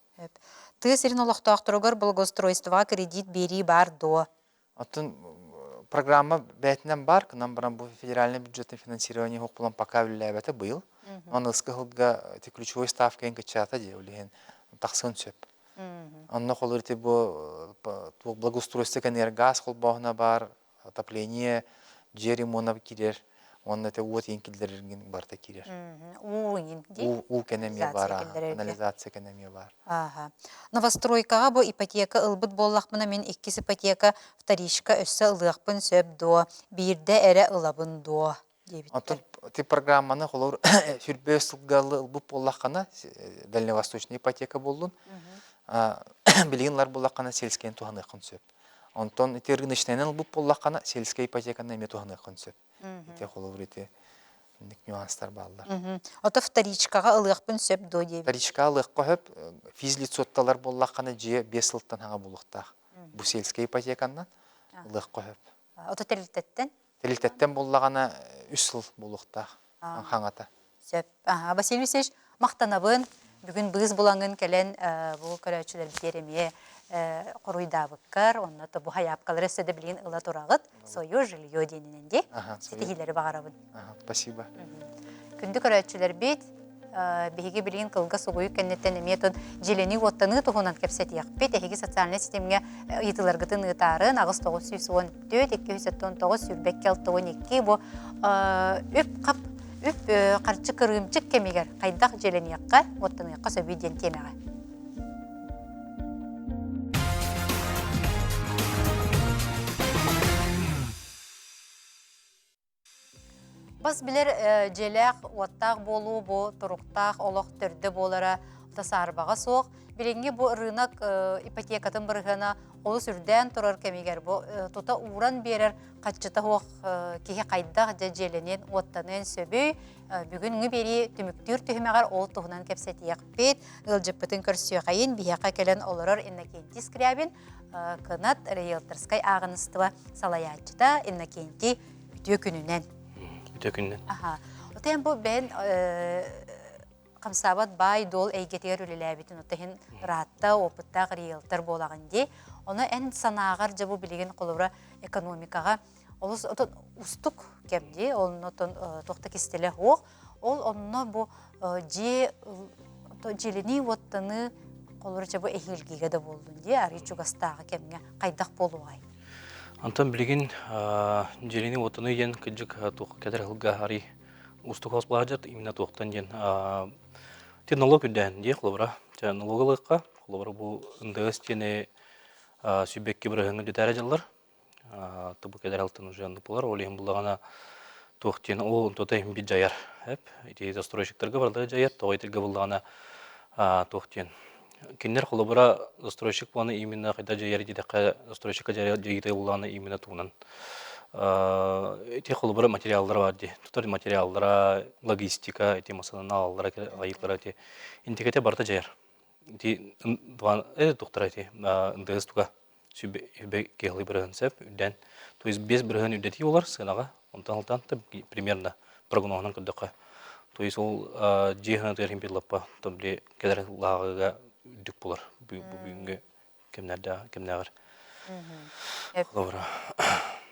Тысырин олохтоактыргар благоустройства кредит бери бар до. Атын программа бәтинен бар, кынан баран бу федеральный бюджетный финансирование хок булан пока үлләбәте был. Он ысқылға те ключевой ставка качата де улеген тақсын сөп. Онна холыр те бу благоустройство энергаз хол бахна бар, отопление, жер ремонт кирер. Онна те вот енкилдерген бар та кирер. У экономия бар, анализация экономия бар. Ага. Новостройкага бу ипотека ылбыт боллакмына мен 2 ипотека вторичка өссө ылыакпын сөп до, бирде эре ылабын до. Антон те программаны холор сүрбе сылгалы ылбыт боллаккана дальневосточный ипотека болдун. Билгенлар боллаккана сельский туханы концеп. Антон те рыночный ылбыт боллаккана сельская ипотеканы метуханы концеп. Те холор ите нюанстар балдар. Ото вторичкага ылыакпын сөп до деп. Вторичка ылыакка хөп физлицотталар боллаккана же 5 жылдан хаңа булуктак. Бу сельская ипотекандан ылыакка хөп. Ото терилтеттен? Терилтеттен боллагана 3 жыл булуктак хаңата. Сөп. Василий Алексеевич мактанабын. Бүгүн быз булаңын келен бу көрөчүлөр битереме коруйдабыккар, онна бу хаяпкалар эседе билген ыла турагыт, сою жилье дениненде. Сетигилери багарабын. Спасибо. Күндү көрөчүлөр бит биһиги билигин кылга сугуй кеннеттен эметон желени оттаны тухунан кепсетиякпит эһиги социальный системге итыларгытын ытарын агыс 914 219 сүрбек келтогон 2 бу үп кап үп карчы кырымчык кемигер кайдак желениякка оттыныякка сөбүйден темеге. Бас билер желек оттақ болу, бу туруктақ олох төрді болара тасарбаға соқ. Билинги бу рынок ипотекатын бұрғана олы сүрден тұрар кемигер бу тута уран берер қатчыта хоқ кеге қайдақ желенен оттанын сөбүй. Бүгін үңі бері түміктүр түхімеғар ол тұғынан кепсетияқ бет. Үлжіппітін көрсіе қайын бияқа келен олырыр Иннокентий Скрябин кынат риэлторскай ағыныстыва салаячыта Иннокентий үтіө күнінен. Төкүннен. Отен бу бен камсабат бай дол эйгетер үлеләбитин отен ратта опытта риэлтор болагынди. Оны эн санаагар жабу билеген колура экономикага олус устук кемди, оны тохта кистеле хок. Ол онно бу желени оттаны колура жабу эхилгиге да болдунди. Ари чугастагы кемге кайдак болугай. Антон билигин желени отыны ен кыджык тух кедер хылга хари устук хосплагажат именно тухтан ен технолог үдән ди хлобра технологлыкка хлобра бу НДС тене сүбекке бир хыңы дәрәҗәләр тубу кедер алтын уже булар олем булагана тухтен ол тотай бит жаяр хеп ити застройщиктарга барды жаяр тойтырга булагана тухтен Кинер холобра застройщик планы именно когда жаяр дидакка застройщикка жайыты буланы именно тунан. Эти холобра материаллар бар ди. Тутар материаллар, логистика, эти массаналлар, айыклар эти. Интеграте барта жаяр. Эти два доктор эти НДС туга сүбе кехли биргенсеп үдән. То есть без бирген үдәти олар сынага. Онтан примерно прогноздан кырдыкка. То есть ол жиһан терим билаппа. Томле кедер лагыга дүк булар. Бүгүнгө кемнәр. Лора.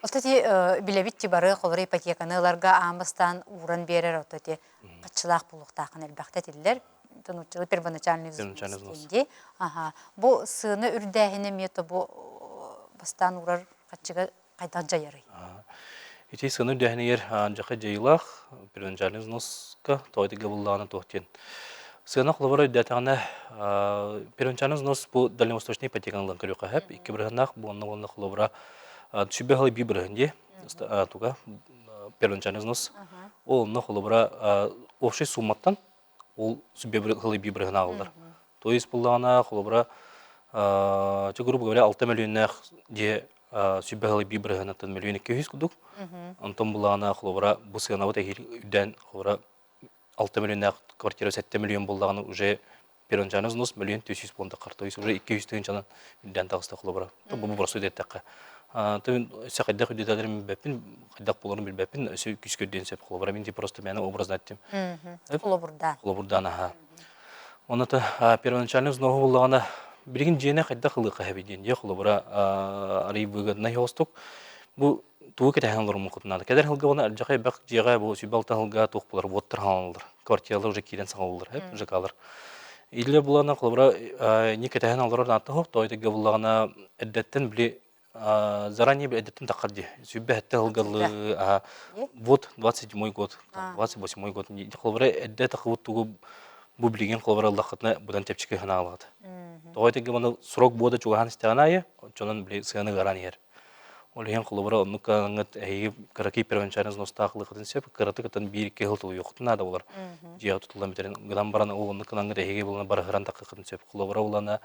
Отти билебитти бары колор ипотеканыларга амыстан уран берер отти качылак булуктакын элбакта тиллер. Тонучылы первоначальный взнос. Бу сыны үрдәһине мете бу бастан урар качыга кайдан жаярый. Ити сыны үрдәһине жакы жайлах первоначальный взноска тойдыга булланы тохтен. Сыгынақ лабора үдәтіғана первоначальный взнос бұл дальневосточный ипотеканың көріқі әп. Икі бірғанақ бұл онық лабора түшібе ғалы бей бірғынде туға первоначальный взнос. Ол онық лабора общий сумматтан ол түшібе ғалы бей бірғын ағылдар. То есть бұллағана лабора грубо говоря 6 миллионнақ де түшібе ғалы бей бірғынаттан миллион 200 күдік. Антон бұллағана лабора бұл сыгына бұт әйел үдән лабора 6 миллионнақ квартира 7 миллион болдағаны уже первоначальный взнос миллион 200 болында қар. То есть уже 200 тыгын жанан үдән тағысты қылы Бұл просто үдеттіққа. Өсі қайдақ үдетәдерім бәппін, қайдақ боларын білбәппін, өсі күскөрден сәп қылы Мен де просто мәні образны әттім. Қылы аға. Оны первоначальный взнос болдағаны бірген жене қайдақ қылы қағабеден де қылы бұра арай бұғадына еғыстық. Бұл туы кетәһен лорым кутнады. Кедер хылга бана жакай бак жага бу сүбалта хылга тук булар, воттер халалар. Квартиралар уже кирен саңалар, хеп жагалар. Иле булана кылбыра не кетәһен алар да тох, тойды гыбылгана эддеттен били заранее били эддеттен такырды. Сүббе хәтта хылгалы вот 27 год, 28 год. Кылбыра эддет такыт тугу бу билген кылбыра лакытны будан тепчике хана алгады. Тойды гыбаны срок бода чуган истәганае, чонан били сыганы гаран ер. Олеген кылыбыра оннука аңыт әйі караки первоначальный взнostақылы қытын сеп, караты кытын бір екі ғылтылы yoқтынады олар. Жия тұтылан бітерін. Гыдан баран ол оннука аңыт әйіге болына барығыран тақы қытын сеп. Кылыбыра олана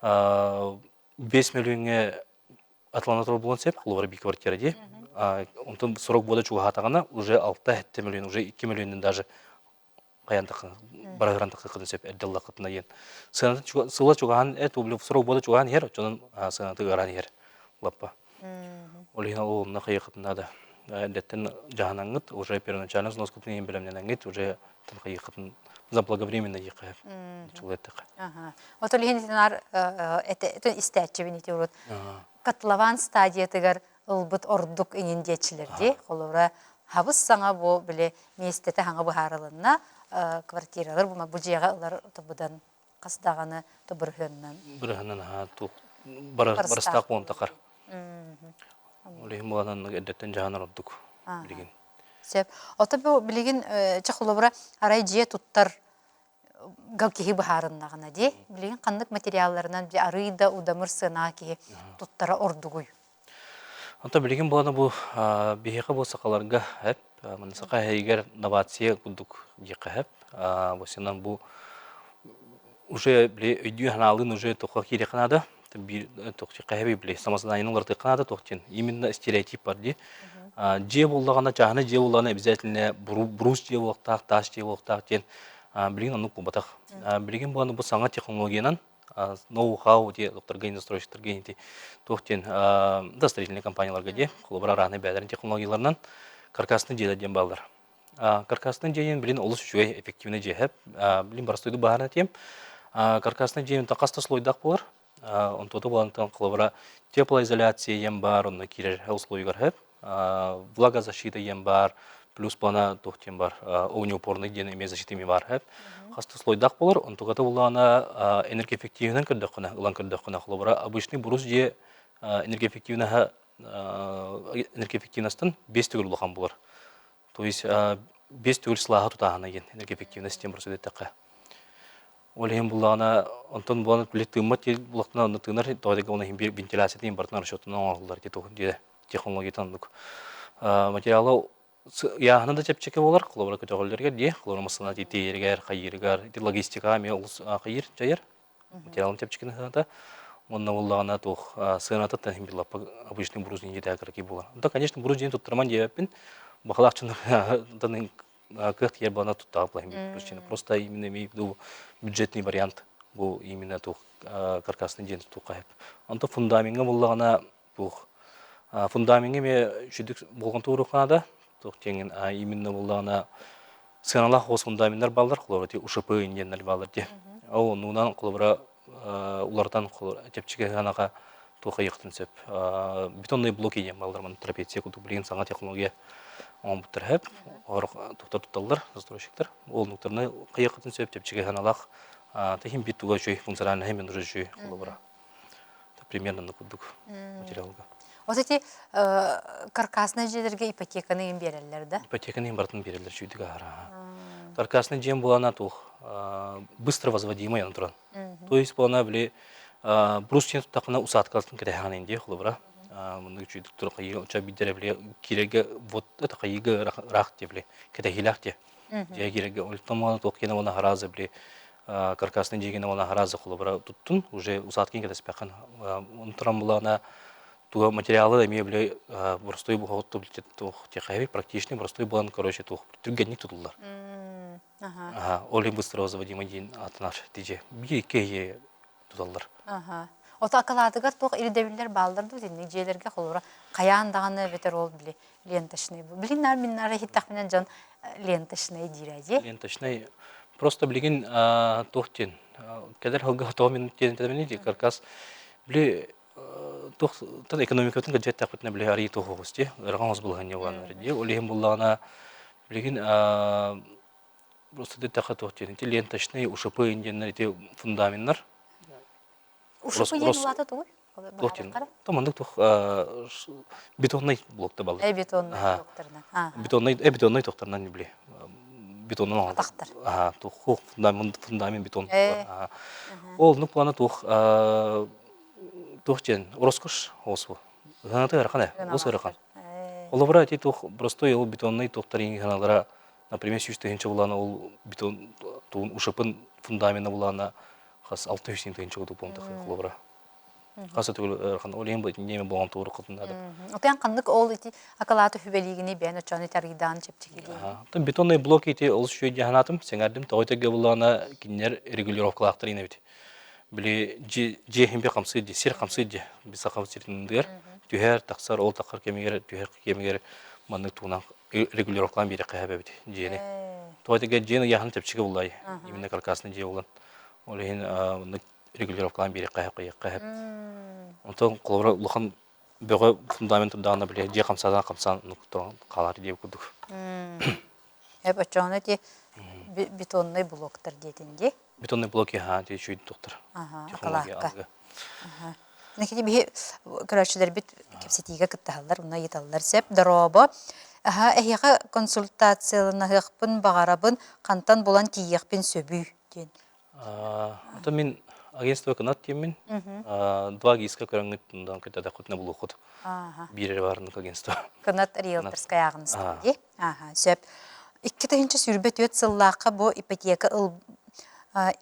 5 миллионге атылана тұры болын сеп, кылыбыра бір квартира де. Онтын срок бода чуға хатағана уже 6-7 миллион, уже 2 миллионын даже қаян тақы, барығыран тақы қытын сеп, әдділла қытына ен. Сыла чуғаған әт, срок бода чуғаған ер, жонын сынаты ғаран ер. Лаппа. Олина олна қайықытынады. Деттен жағанаңыт, уже первоначально взнос купнейін білімнен аңыт, уже қайықытын заблаговременно еқайып. Чул әттіқ. Вот олеген тенар это истәтчі бенеті ұрыд. Катлаван стадиятығар ұлбыт ордук инендечілерде, қолыра хабыз саңа бұл біле местеті хаңа бұхарылынна, квартиралар бу жега ылар тобудан кастаганы тобурхөннөн. Бирһенен тух барыстак болон такар. Олим боланан эдеттен жаһанар отдук. Билген. Сеп. Ота бу билеген чахулабра арай жие туттар галкихи бахарыннагына ди. Билеген кандык материалларынан би арыйда удамыр сына ки туттара ордугуй. Онта билген боланы бу бихеге болса каларга хеп, мынсака хейгер новация кудук дика хеп. Босынан бу уже бли өйдү ханалын уже тока киреканада. Bir toqçı qəhbi bile самознаниялар тыкнады тоқтен. Именно стереотип бар ди. Же боллаганда жаны же боллаганда обязательно брус же болтак, таш же болтак ден билген аны кубатак. Билген болғаны бұл саңа технологиянан ноу-хау де доктор гейн-застройщиктер гейнти тоқтен да строительный компанияларга де колобра раны бәдәрен технологияларынан каркасны же ден балдар. Каркасны жейін билген олыс жүй эффективный же хеп. Билген барстойды баарына тем. Каркасны жейін тақасты слойдақ болар. Он тоты болантан кылыбыра теплоизоляция ем бар, онна кирер условиялар хеп, влагозащита ем бар, плюс бана тохтем бар, огнеупорный ден эме защитами бар хеп. Касты слойдак болар, он тогата булана энергоэффективнен кырдыкына, ылан кырдыкына кылыбыра обычный бурус же энергоэффективностен 5 түгел улахан болар. То есть 5 түгел слага тутагана ген энергоэффективность тем бурус эдеттакка. Олем булана онтон булана билетимат булактана нытынар тоодега оны вентиляция тем бартнар шотуна алгылар кету де технология тандык. Материалы яһаны да чепчеке болар, кылыбыра көтөгөллөргө де, кылырмасына титергер, кайыргар, логистика ме кайыр жайыр. Материалын чепчекени хата. Онна булана тох сыната тахим билап обычный брузин жеде акраки болар. Да, конечно, брузин туттырман дебин. Бахалакчын данын как я бы она тут причина просто именно имею в виду бюджетный вариант был именно тух каркасный день тухает. Он то фундаментом была она тух фундаментом я чудик болгон туру канада тух тенген именно была она сыналах хос фундаментар балдар хлорати ушпы инденер балдар те. О нунан хлора улардан хлора тепчиге ганага туха яктын сеп бетонный блоки ем балдар мен трапеция куту билген саңа технология он бутырхеп, орық тоқтар тұтталдар, застройщиктер. Ол нұқтарны қияқытын сөйіп, тепчеге ханалақ, тахим биттуға жүй, функциональный хемен уже жүй қолы бұра. Примерно накуддук материалға. Осы те каркасны жерлерге ипотеканы ем берелер, да? Ипотеканы ем бартын берелер жүйдігі ара. Каркасны жем болана тух быстро возводимый антуран. То есть болана біле брус чен тұттақына усаткалсын кіреханы инде қолы бұра. Мындай чүйдік тұры қайығы ұча бидері біле кереге вот это қайығы рақ де біле кәді хилақ де. Жай кереге өлттаманы тоқкені оны харазы біле каркасны жегені оны харазы қолы бұра тұттын, уже ұсаткен кәді спәқан. Оны тұран бұлағына туға материалы әме біле бұрыстой бұғауытты біле те қайығы практичный бұрыстой бұлағын короче туғы түргенник тұтылдар. Олен быстро заводимый дейін атынар деже. Бие кейе тұталдар. Ота акаладыгар тоқ ирдебиллер балдырды дени жээлерге холора каяндаганы бетер ол биле ленточный. Билиннар миннары хиттак менен жан ленточный диради. Ленточный просто билген тохтен. Кедер хылга томин тедемени ди каркас биле тох тан экономикатын гаджет тапытна биле ари тохости. Рагамыз булган яван ди. Олем буллана билген просто детаха тохтен. Ленточный ушпы инденер ди фундаменттар. Ушпы ен улаты тугуй? Тохтен. Тамандык тох бетонный блокта балды. Бетонный блоктарынан. Бетонный тохтарынан биле. Бетоннан алды. Тахтар. Тух фундамент бетон. Ол ну плана тух тохтен роскош осу. Ганаты аркана, осу аркан. Олобра ти тух простой ол бетонный тохтарын ганалара, например, сүйстегенче булана ол бетон тун ушпын фундаментна булана хас 600 тыгынча кутуп помтах олобра. Хаса түгел аркан олем бит неме болгон туры кытындады. Отян кандык ол ити акалаты хүбелигини бен очаны таргидан чепчиги. Там бетонный блок ити ол шүй жаһанатым, сеңәрдим тойтеге булана кинер регулировкалактыр ине бит. Биле же химбе камсы ди, сер камсы ди, бисакам сиртиндер. Түһәр таксар ол такыр кемегер, түһәр кемегер манны туна регулировкалан бире кайбы бит. Жени. Тойтеге жени яһан чепчиге булай. Именно каркасны же булган. Олен регулировкалан бире кайбы. Онтон колора улхан бөгө фундаментум дагына биле же камсадан камсан нуктан калар деп кудук. Очаны ти бетонный блоктар детинде. Бетонный блоки те чүйд доктор. Ага, Технология акалаакка. алгы. Некеде бихи көрәшчеләр бит кепсетиге кытталар, уна йыталлар сеп дороба. Аха, эһига консультацияланыгын багарабын кантан болан тиекпен сөбү ден. Это мин агентство канат темин. Два гиска көрәңгет тундан көтәдә кутна булухут. Ага. Бире барны агентство. Канат риэлторская агентство. Ага, сөп. Икки тагынча сүрбет өт сыллакка бу ипотека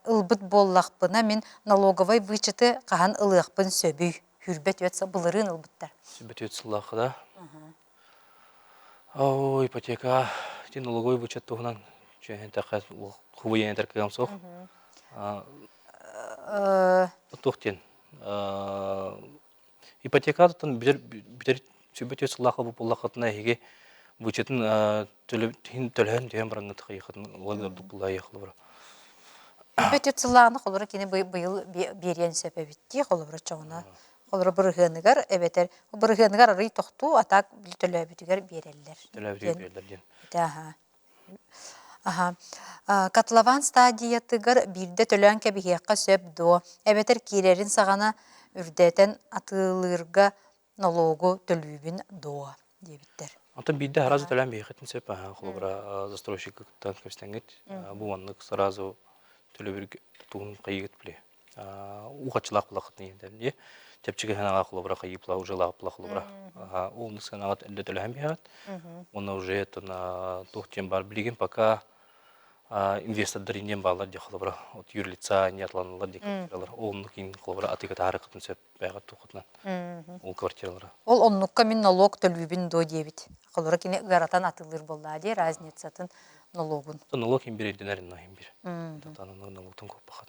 ылбыт боллакпына мен налоговой вычеты кахан ылыакпын сөбү. Хүрбет өт былырын ылбыттар. Бетет сыллахда. Ау, ипотека, ти налоговый вычет тугнан. Чөһен тахат хубыен теркегам сох. Тухтен. Ипотека тон битер бетет сыллахы бу буллахатына хиге вычетін төлөһөн дем бараңгы тыйхатын олар дупулай яхлы бар. Бетет сыллағаны қолыры кені бұйыл берен сөпе бітті, қолыры чоғына. Қолыры бұрғынығар, әбетер, бұрғынығар арый тоқту, атақ төлі бүтігер берелер. Төлі бүтігер берелер. Катлаван стадиятыгар бирде төлөн кәбихеққа сөп до, әбетер кирерин сағана үрдетен атылырға налогу төлүбін до, дебіттер. Антон бидде сразу төләм бейхетін сөп, қолыбыра застройщик көстәңгет, бұванлық сразу төлі бір туын қайығыт біле. Уғатшылақ бұлақытын ендемде, тәпчігі хәнаға қолыбыра қайыпла, ұжылақ бұлақ қолыбыра. Олны сәнағат әлді төләм бейхет. Оны уже тоқтен бар білеген, пока инвестордар инен балар де қолыбыра. Юрлица, неатланылар де квартиралар. Олны кейін қолыбыра атығыт арықытын сөп бәғат тоқытынан. Ол квартиралары. Ол оннукка мен налог төлүбүн до дебит. Колора кине гаратан атылыр боллади, разницатын налогун. Налог им береден әрін нахим бер. Татанын налогтың көп бақат.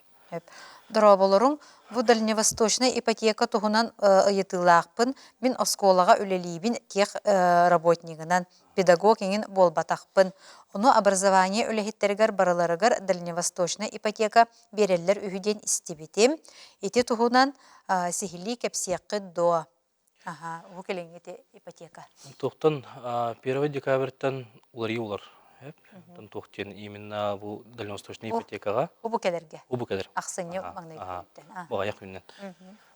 Дроболорун, бу дальневосточный ипотека тугунан ыйытылаақпын, мен осколаға үлелейбін тех работнигынан, педагогingen болбатақпын. Оны образование үлехеттергер барыларыгар дальневосточный ипотека берелер үхіден истебетем. Эти тугунан сихили кепсияқы до. Ага, вукелеңете ипотека. Тоқтан 1 декабрьтан улари улар. Тоқтен именно бұл дальневосточный ипотекаға. Убу кедерге. Убу кедер. Ақсыне маңнайден. Бағаяқ күннен.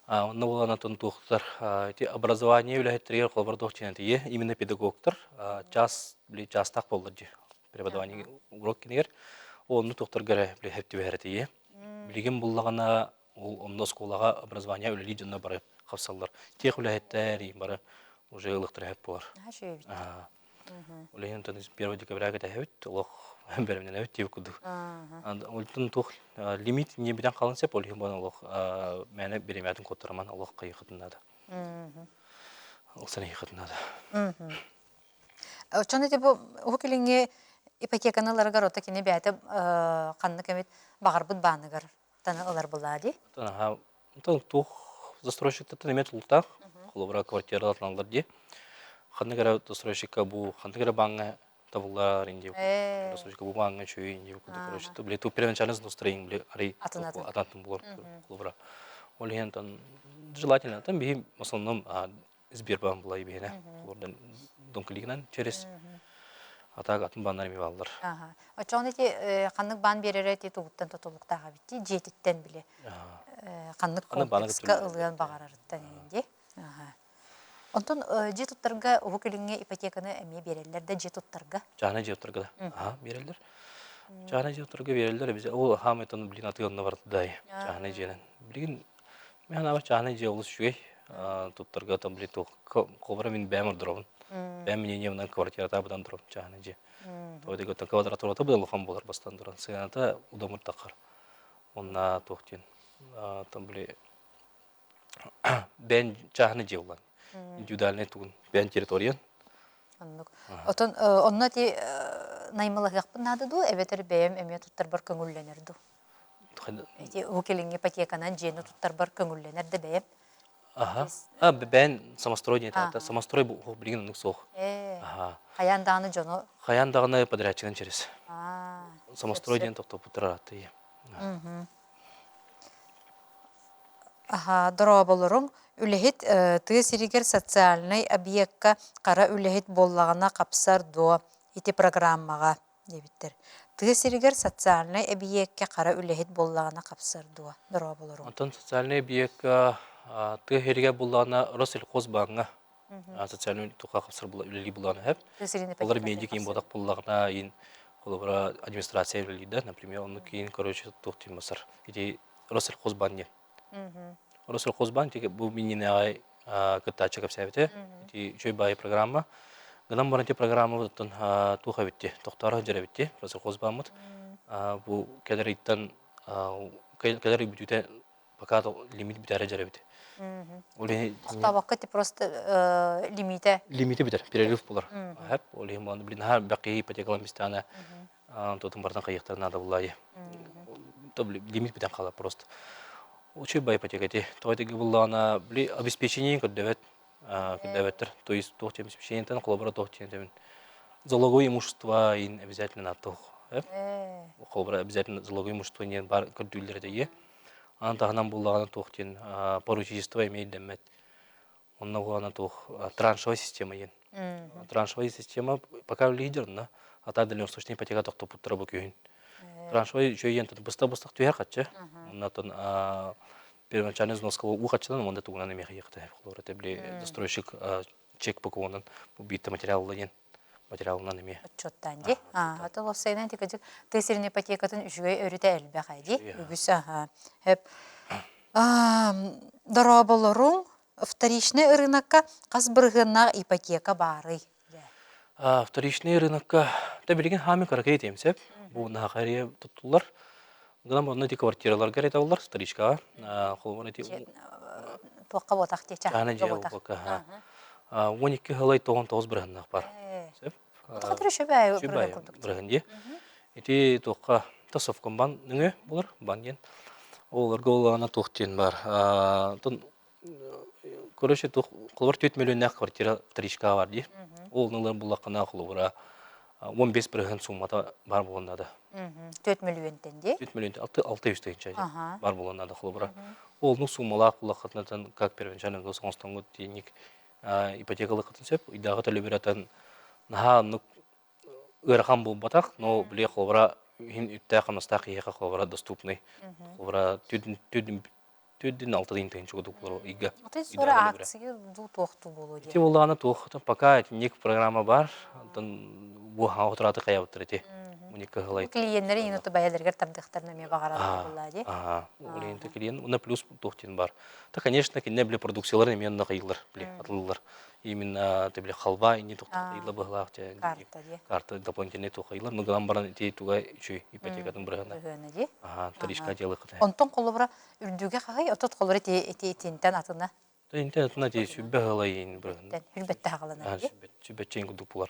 Оны болана тоқтар. Образование үләхеттергер қолбар тоқтен әтіге. Именно педагогтар. Жастақ болдыр. Преподавание урок кенегер. Оны тоқтар гәрі хәпті бәрәтіге. Білеген болағана онда сколаға образование үләли жонна бары қапсалар. Тех үләхеттер бары уже ылықтыр әп болар. Олеген тәніз 1 декабряға тәхәуіт, олық бәрімнен әуіт деп күді. Олтын тоқ лимит не біден қалын сәп, олеген баған олық мәні беремәдің қоттыраман олық қайықытынады. Олсаны қайықытынады. Чоны деп өкіліңе ипотеканаларға рота кене бәті қанны кәмет бағарбыд бағыныгар таны олар болады? Тоқ застройщиктаттан емет ұлтақ, қолыбыра квартира атыланылар де. Қанны кәрі застройщикка бұл, қанны кәрі баңы табылар инде. Застройщикка бұл баңы шөй инде. Біле, ту первоначальный настроение, біле, арай ататын бұлар қолыбыра. Ол егентан желательно, там бейім, в основном, Сбербанк бұлай бейіне. Қолыбырдан донкілігінен через атақ атын баңдар емей балдар. Очоғын еті қанның бан берер әте тұғыттан тұтылықтаға бітті, жетіттен біле. Қанның комплекска ылған бағарарыттан енде. Онтон же туттарга өкіліңе ипотеканы әме берелер де же туттарга? Жаны же туттарга да. Берелер. Жаны же туттарга берелер. Ол хаметон білін атығанына барды дай. Жаны женен. Білген, мен авар жаны же олыс шугай. Туттарга там білі қолбара мен бәмір дұрауын. Бәм менен емнан квартирата бұдан дұрауын жаны же. Тойды көттен квадратурата бұдан лұқан болар бастан дұран. Сығаната ұдамыр тақар. Онна тоқтен. Там білі бән жаны же олан. Индивидуальный туын, бән территориян. Онна те наймылық яқпын нады ду, әбетер бәйім әме тұттар бар көңілленер ду. Өкелің ипотеканан жені тұттар бар көңілленер де бәйім. Бән самострой не тағыта. Самострой бұл білген ұнық соқ. Қаяндағыны жоны? Қаяндағыны подрядчыдан через. Самострой ден тоқтап бұтыраты. Дұра болырың, үлехет тыгысыригер социальный объектка қара үлехет боллағына қапсар до ити программаға дебіттер. тыгысырыгар социальный объектке қара үлехет боллағына қапсырдуа. Дұру болыру. Антон социальный объект ты хериге булана Россельхозбанга социальный туха капсыр булли булана хеп. Тыгысырыны Олар медик ин бодак буллагына ин олар администрация билди, например, он кийин короче тохтин масар. Иди Россельхозбанк. Россельхозбанк тиге бу мининай кытача капсабете. Иди чөй бай программа. Гынан баранти программа буттан туха битти. Тохтары жарабитти Россельхозбанк. Бу кедериттан кедери бүтүтэ пока лимит битаре жарабите. Оле Табаққа ти просто лимита. лимиты битер, перерыв булар. Хәп, оле мон блин һәр бакый ипотекалар мистана. Тотым бардан кайыктар надо булай. То лимит битен кала просто. Учи бай ипотекати. Тойды буллана бли обеспечение көдөбет. Көдөбеттер. То есть то обеспечение тан колобора тохтен. Залоговое имущество ин обязательно на то. Хәп. Колобора обязательно залоговое имущество не бар көдүлләр дие. Антагынан буллаган тохтен поручительство имеет демет. Он на тух траншевая система ен. Траншевая система пока лидер, на а та дальневосточная ипотека тохто путтербу күйін. Траншевая еще ен тут быстро туяр катча. На тон первоначальный взноска у катчадан он да тугана не мехи ехать. Хлора тебли застройщик чек пакованан убитый материал ен. Материал на неме. Отчеттанди. Это лосайнан тикаджик тыгысырыны ипотекатын үшгөй өрүтэ элбе хайди. Үгүс Хеп. Дұру болыру вторичный рынокка қас біргінна ипотека бары. Вторичный рынокка табилеген хами каракай темсеп. Бу нахария туттулар. Гынан бонна ти квартиралар гарайта болар вторичка. Холмон ти Тоққа ботақ те чана же болка. 12 хылай тоғын тоғыз біргіннақ бар. Отқа шөбе айы біргін біргінде. Ити тоққа тасовкан бан нүңе болар банген. Олар голлана тоқтен бар. Короче, қолбар 4 миллионнақ квартира вторичка бар де. Ол нылар бұлақына қолбара 15 бірген суммата бар болғанда. 4 миллион тенде? 4 миллион, 600 тегінші бар болғанда қолбара. Ол ну суммалақ бұлақытынан, как первенчальный 90 год денег ипотекалық қытын сеп, идағы төлебератан наға ұрған бұл батақ, но біле қолбара хин үтті қанастақ еқа қолбара доступный. Қолбара 4-6 тегінші көдік болар иға. Ты сора акция ду тоқту болу де. Те олағаны тоқты, пока нек программа бар, бұл хауытыраты қаяуыттыр те. Клиенттері ең баядыргер табдықтарына ме бағарады болла де. Олейінті клиент, оны плюс тоқтен бар. Та, конечно, кенне біле продукциялар емен қайылар, біле атылылар. Именно ты бля халва и не только ила была карта дополнительные только ила, но главное баран те туга чуй ипотека там брагана. Таришка делает. Он тон колобра үрдүгө кагай отот колобра те тинтен атына. Да интернет на те сүббегала ин брагана. Хүрбетте хагалана. Сүббетчен гуду булар.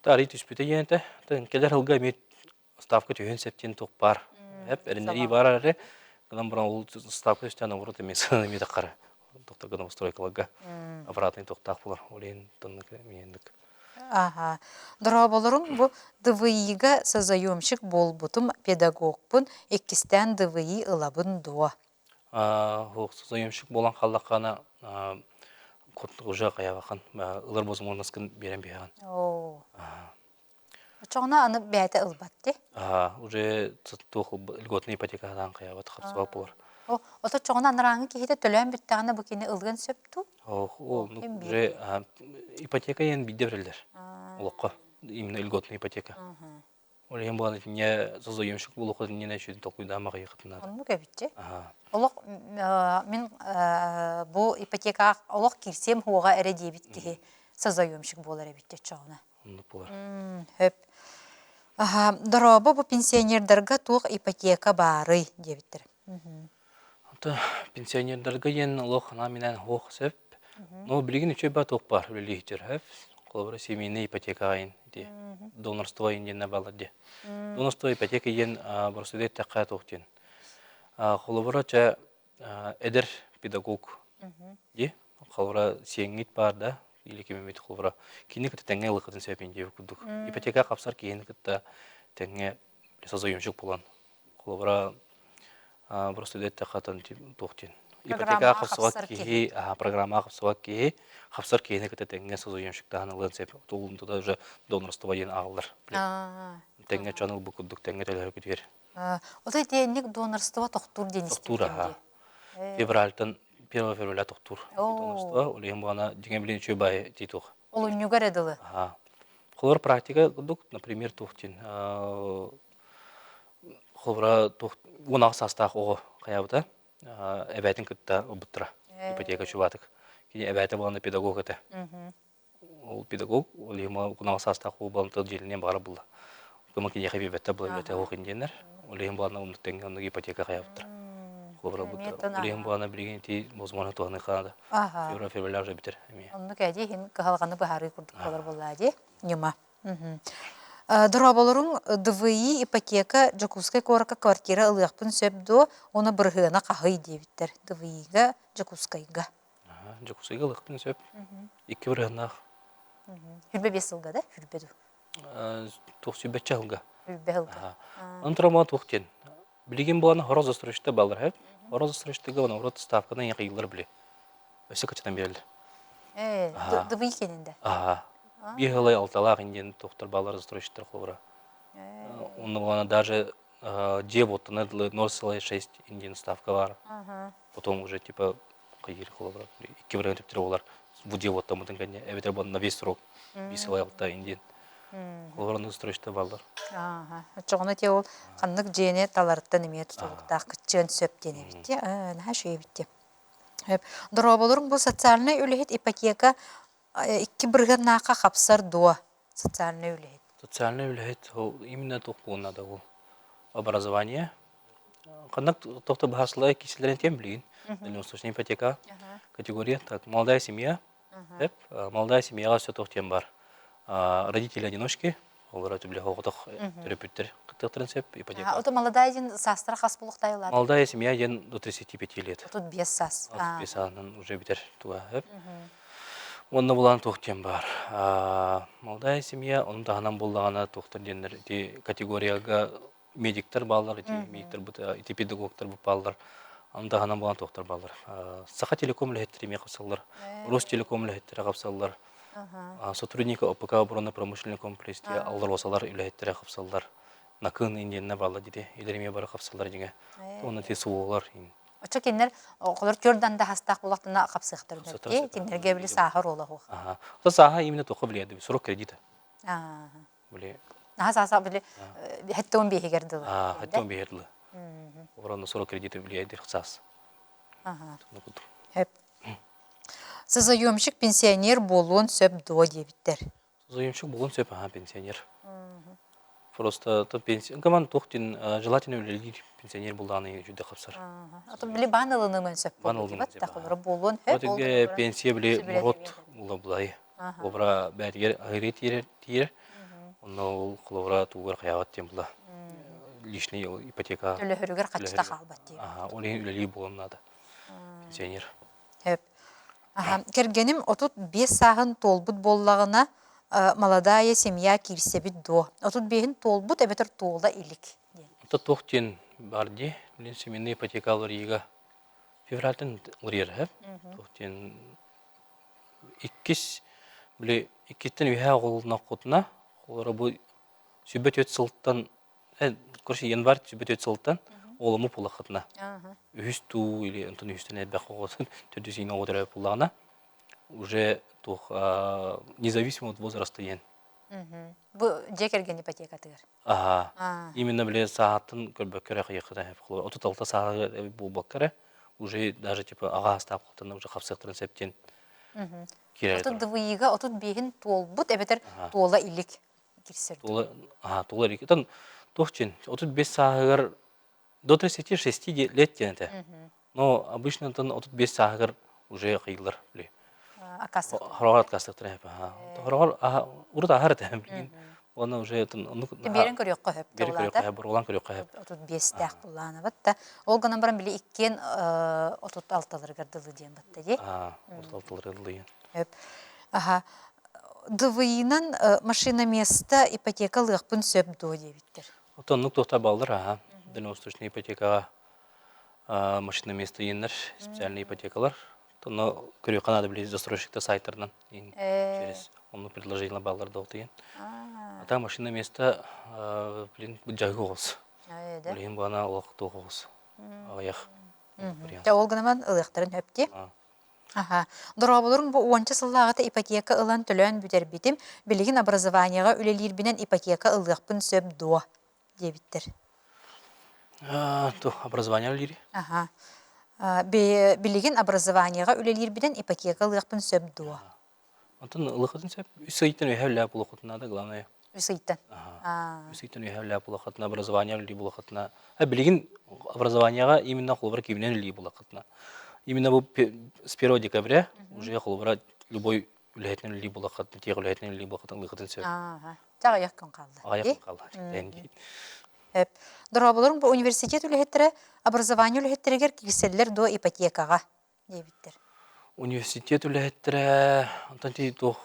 Та рит үспүтө енте, та келер хылга мет ставка түйөн септен ток бар. Хеп эринери бар аре. Главное баран ол ставка үстөн орот эмес эме такара. Тоқтар гына устройкаларга аппаратный тоқтақ болар. Олейін тоннық мендік. Дұра болырың бұл ДВИ-га сазайомшық болбутым педагогпын, еккістен ДВИ ылабын дуа. Сазайомшық болан қалдаққаны уже қаявақан. Илар бозым орнаскын берен бейған. Çoğuna anı bəyətə ılbatdı? Уже льготный ипотекадан қаяват қапсывал болар. Ota çoğuna anırağını ki hede tölən büttəğine bu kene ılgın söptü? Уже ипотека ен биде бірілдер. Олыққа. Именно льготный ипотека. Ол ен болған не созойымшық бұл оқыды не нәшудің тоқуйда амаға еқытынады. Onu көбітчі? Олық мен bu ипотека олық кирсем хуға әрі дебіт кеге созойымшық болар әбітті çoğuna. Onu болар. Хөп. Дұрабы bu пенсионердарға туық ипотека бары дебіттір. Пенсионердарға ен олық наминен хоқ сәп. Но білген үші ба тоқ бар, үлі хитер хөп. Қолыбыры семейный ипотека айын. Донорство айын ден набалады. Донорство ипотека ен бұрсыдет таққа тоқтен. Қолыбыры ча әдір педагог. Қолыбыры сеңгет бар да. Или кемемет қолыбыры. Кені күтті тәңе ұлықытын сөйпен деп күдік. Ипотека қапсар кейін күтті тәңе сазойымшық болан. Қолыбыры бұрсыдет таққатын тоқтен. Ипотека қапсыға кейі, программа қапсыға кейі, қапсар кейіне күтті тәңе сазойымшықтағын ұлын сөйп. Толымды да уже донорство ен ағылыр. тәңге чаныл бу курдук тәңге төлөр күтер. Ота тенник донорство тохтур Тоқтур, денистикенде. Февральтан 1 февраля тоқтур. О. Донорство, олем буана дигән билен чөбай титух. Олуннюгар эдылы. Холор практика курдук, например, тухтин. Холора тух унак састах ого каябыта. Эбәтин кытта обуттра. Ипотека чубатык. Кини эбәте булганда педагог эте. Ол педагог, ол ема унак састах ого балымтыл желинен бары булла. Кыма кини хәби бәтте була бәтте ого инденер. Ол ем булганда унуттен ипотека каябыттыр. Холора буттра. Ол ем булганда билген ти бозманы туганы калады. Февраля уже битер. Онну кәди хин кахалганы бахары курдук болар боллади. Нема. Дораболорун ДВИ ипотека Жакускай корака квартира ылыакпын сөбдо, оны бырыгына кахый дебиттер. ДВИга Жакускайга. Жакусайга лыктын сөп. 2 бирнах. Хүрбе 5 жылга да, хүрбеду. 95 жылга. Хүрбе жылга. Антрама тухтен. Билген булган хороз застройшта балдар хеп. Хороз застройштага оны урот ставканы якыйлар биле. Өсө качан берилди. ДВИ кенинде. Бихалай алталак инден тоқтар балар застройщиктер холора. Оны даже девотны 0,6 инден ставка бар. Потом уже типа кайыр холора. 2 вариант типтер олар. Бу девотта мытын кәне. Эбетер бон на весь срок. Бихалай алта инден. Холора застройщиктер балдар. Чоғына те ол қаннық жене таларыттан еме тұтылықтақ күтчен сөп дене бітте. Наға шөй бітте. Дұраболырың бұл социальный үліхет ипотека 2 бірген нақа қапсар дуа социальный үліхет. Социальный үліхет именно тоқ надо ол. Образование. Қаннақ тоқты бағасылай кеселерін тем білген. Дальневосточная ипотека категория. Так, молодая семья. Молодая семьяға все тоқтен бар. Родители-одиночки. Олар өтібле хоғытық терапевттер қыттықтырын сөп ипотека. Оты молодая ден састыра қас бұлықтайлар. Молодая семья ден до 35 лет. Тут без сас. 35 анын уже бітер туға. Онна булан тоқтен бар. Молодая семья, оның тағынан болдағана тоқтыр дендер. Категорияға медиктер балдар, медиктер бұта, педагогтар бұп балдар. Оның тағынан болан тоқтыр балдар. Сақа телеком ләхеттеріме қапсалдар. Ростелеком ләхеттері қапсалдар. Сотрудника ОПК оборонно-промышленный комплекс алдар болсалар үләхеттері қапсалдар. Накын инденіне балы дейді. Илеріме бары қапсалдар деге. Оны те суғылар. Очо кеннер қолыр көрдан да хастақ болақтына қапсықтыр дөрте. Тенерге білі сахар олы хоқ. Ота саха именно тоқы біледі. Сұрық кредита. Біле. Наға саса білі хәтті 15 егерді. Хәтті 15 егерді. Оғыраны сұрық кредита біледі қысас. Сызайомшық пенсионер болуын сөп до дебіттер. Сызайомшық болуын сөп пенсионер. Просто команда тоқтен желательно үлелі пенсионер болдағаны жүді қапсар. Аты білі банылыны мен сөп болуын дебіт, тақылыры болуын хөп. Өтіге пенсия білі мұрот бұлай. Қолбыра бәрігер ғайрет тиер. Оны ол қолбыра туғыр қияғат тем бұла. Лишний ипотека. Төлі хүрігер қатшыта қалбат дейм. Олен үлелі болуын нады. Пенсионер. Хөп. Кергенім отут 5 сағын толбут боллағына молодая семья кирсебит до. Отут бейін толбут әбетір толда илік. Ота тоқтен барды. Білен семейный ипотекалар егі февральтен ұрер. Тоқтен 2-тен үйе қолына қотына. Олары бұл сөйбет өт сылттан, көрші январь сөйбет өт сылттан олымы пұлы қытына. Үхісту или ұнтын үхістен әдбәқ қоғысын түрдесейін оғыдыры пұлағына. Уже независимо от возраста ен. Бұл же керген ипотека тығыр? Именно біле сағатын көрбәккері қиықыда. Отут алта сағы бұл баққары уже даже аға астап қылтында уже қапсықтырын сәптен керер. Отут дывыйыға, отут бейін толбут әбетір тола илік кірсер. Тола илік. Тоқчен, отут 5 сағығыр до 36 лет тенеті. Но обычно отут 5 сағығыр уже қиылыр. Хорогар откастықтыр әп. Хорогар ұрыт ағар әтем білген. Оны уже... Берін көріққа хөп толады. Олан көріққа хөп. Отут 5 тәқ бұлланы бәтті. Ол ғынан баран білі ikкен отут алталыр ғырдылы ден бәтті де. Отут алталыр ғырдылы ден. Хөп. ДВИ-нан машина места ипотека лықпын сөп до дебіттер. Отонлық тоқта балдыр. Дальневосточная ипотекаға машина места енлер, специальный ипотекалар. Тоны көрү канады биле застройщикта сайттарынан через onu предложение баллар доктен. А там машина место блин жагоос. Блин бана олох тогоос. Аяк. Та олганаман ылыктарын höpти. Аха. Дораболорун бу 10 сыллагата ипотека ылан төлөн бүтербитим, билигин образованияга үлелирбинен ипотека ылыгпын сөп дуа дебиттер. То образование лири. Аха. Билигин образованияга үлелирбинен ипотека ылыгпын сөп дуа. Антон ылыхатын сөп үсөйтен өһәллә булыхтына да главное. Үсөйттен. Үсөйтен өһәллә булыхтына образование лири булыхтына. Билигин образованияга именно холбар кибинен лири булыхтына. Именно с 1 декабря уже холбара любой үләйтен лири булыхтына, тег үләйтен лири булыхтына ылыхтын сөп. Ага. Жага якын калды. Аяк калды. Тенди. Хеп. Дораболорун бу университет үлехеттере, образование үлехеттерегер кирселлер до ипотекага дебиттер. Университет үләһеттере антанти тох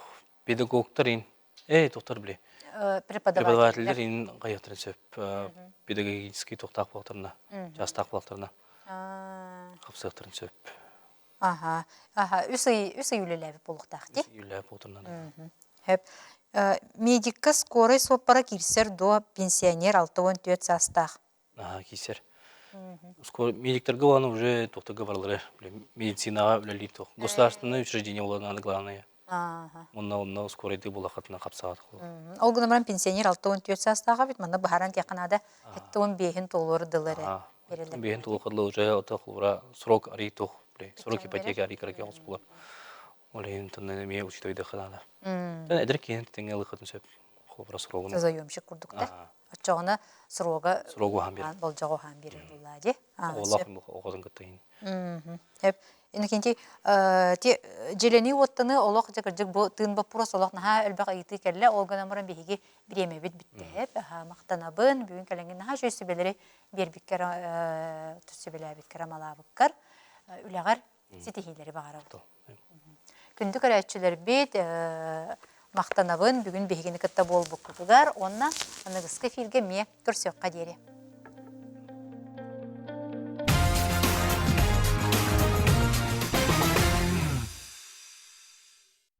педагогтар тоқтар біле. Преподавательдер ин гаяктырын сөп педагогический тохтак болтырына, жастак болтырына. Капсыктырын сөп. Аха. Үсүй үлеләбе болуктак ди. Үләп болтырына. Хеп. Медикка скорый соппара кирсер до пенсионер 64 састах. Кисер. Скоро медиктерге оны уже тоқтага барлары. Медицинага үләли тох. Государственное учреждение оларына главное. Онна скоройды булахатына капсагат. Олгунамран пенсионер 64 састага бит мында бахаран тяканада 15 толлар дылары берилди. Бехин толкырлы уже отохлура срок ари тох. Срок ипотека ари караке олспулар. Олейн тонны ме учтойды хадана. Эдер кен теңе лыхатын сөп. Хобра срогун. Заёмщик курдукта. Очогона срога Срогу хамбер. Болжого хамбер буллади. Олахын огозун кыттайын. Хеп инкенти те желени оттаны олох жакыржык бу тын вопрос олох наха элбак айты келле олганамран биһиги биремебит битте хеп мактанабын бүгүн келенген наха жөсүбелери бербиккер төсүбелебит карамалабыккар үлегар ситихилери багарабыт. Күндү көрөчүлөр бит мактанабын бүгүн биһигини кытта болбуккутугар онна аныгыска филге ме көрсөкка дери.